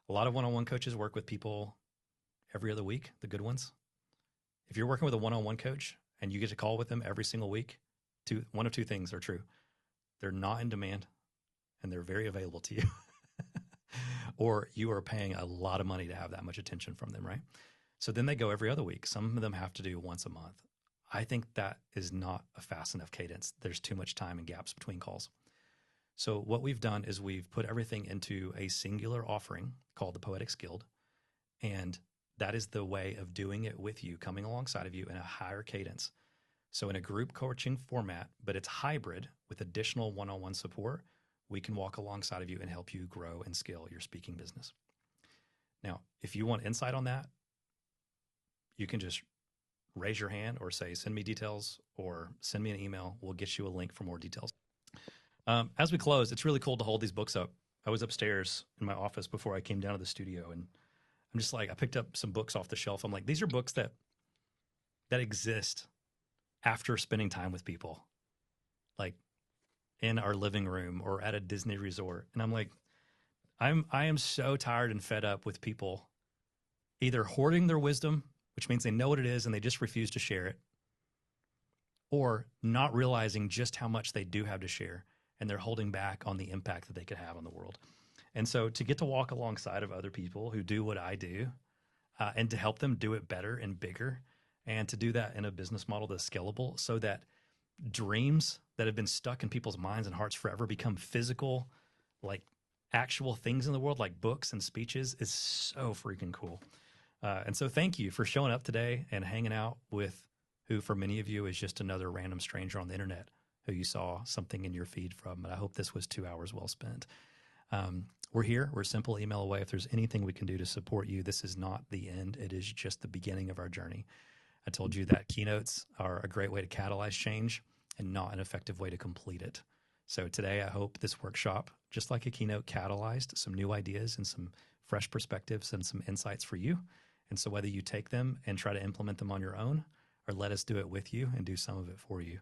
A lot of one-on-one coaches work with people every other week, the good ones. If you're working with a one-on-one coach and you get to call with them every single week, one of 2 things are true. They're not in demand and they're very available to you. or you are paying a lot of money to have that much attention from them, right? So then they go every other week. Some of them have to do once a month. I think that is not a fast enough cadence. There's too much time and gaps between calls. So what we've done is we've put everything into a singular offering called the Poetics Guild. And that is the way of doing it with you, coming alongside of you in a higher cadence. So in a group coaching format, but it's hybrid with additional one-on-one support, we can walk alongside of you and help you grow and scale your speaking business. Now, if you want insight on that, you can just raise your hand or say, send me details or send me an email. We'll get you a link for more details. As we close, it's really cool to hold these books up. I was upstairs in my office before I came down to the studio, and I'm just like, I picked up some books off the shelf. I'm like, these are books that exist after spending time with people, like in our living room or at a Disney resort. And I'm like, I am so tired and fed up with people either hoarding their wisdom, which means they know what it is and they just refuse to share it, or not realizing just how much they do have to share and they're holding back on the impact that they could have on the world. And so to get to walk alongside of other people who do what I do and to help them do it better and bigger, and to do that in a business model that's scalable so that dreams that have been stuck in people's minds and hearts forever become physical, like actual things in the world, like books and speeches, is so freaking cool. And so thank you for showing up today and hanging out with who for many of you is just another random stranger on the internet who you saw something in your feed from. And I hope this was 2 hours well spent. We're here. We're a simple email away. If there's anything we can do to support you, this is not the end. It is just the beginning of our journey. I told you that keynotes are a great way to catalyze change and not an effective way to complete it. So today, I hope this workshop, just like a keynote, catalyzed some new ideas and some fresh perspectives and some insights for you. And so whether you take them and try to implement them on your own or let us do it with you and do some of it for you,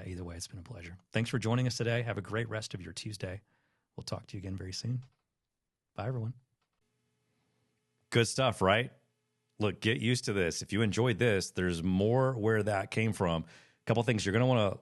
either way, it's been a pleasure. Thanks for joining us today. Have a great rest of your Tuesday. We'll talk to you again very soon. Bye, everyone. Good stuff, right? Look, get used to this. If you enjoyed this, there's more where that came from. A couple things. You're going to want to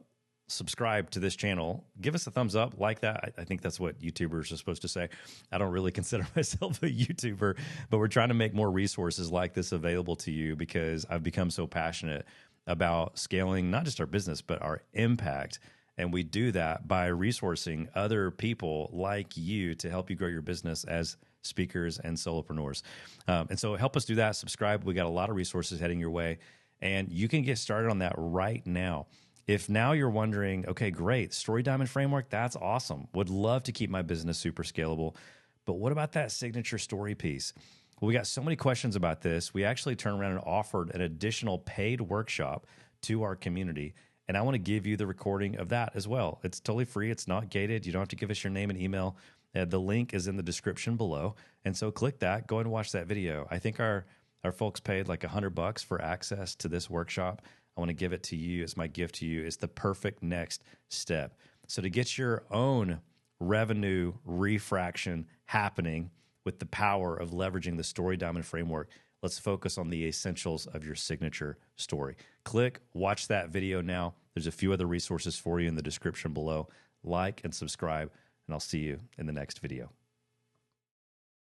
subscribe to this channel. Give us a thumbs up, like that. I think that's what YouTubers are supposed to say. I don't really consider myself a YouTuber, but we're trying to make more resources like this available to you because I've become so passionate about scaling not just our business, but our impact. And we do that by resourcing other people like you to help you grow your business as speakers and solopreneurs. And so help us do that. Subscribe. We got a lot of resources heading your way, and you can get started on that right now. If now you're wondering, okay, great, Story Diamond Framework, that's awesome. Would love to keep my business super scalable. But what about that signature story piece? Well, we got so many questions about this. We actually turned around and offered an additional paid workshop to our community. And I want to give you the recording of that as well. It's totally free. It's not gated. You don't have to give us your name and email. The link is in the description below. And so click that, go and watch that video. I think our folks paid like $100 for access to this workshop. I want to give it to you as my gift to you. It's the perfect next step. So to get your own revenue refraction happening with the power of leveraging the Story Diamond Framework, let's focus on the essentials of your signature story. Click, watch that video now. There's a few other resources for you in the description below. Like and subscribe, and I'll see you in the next video.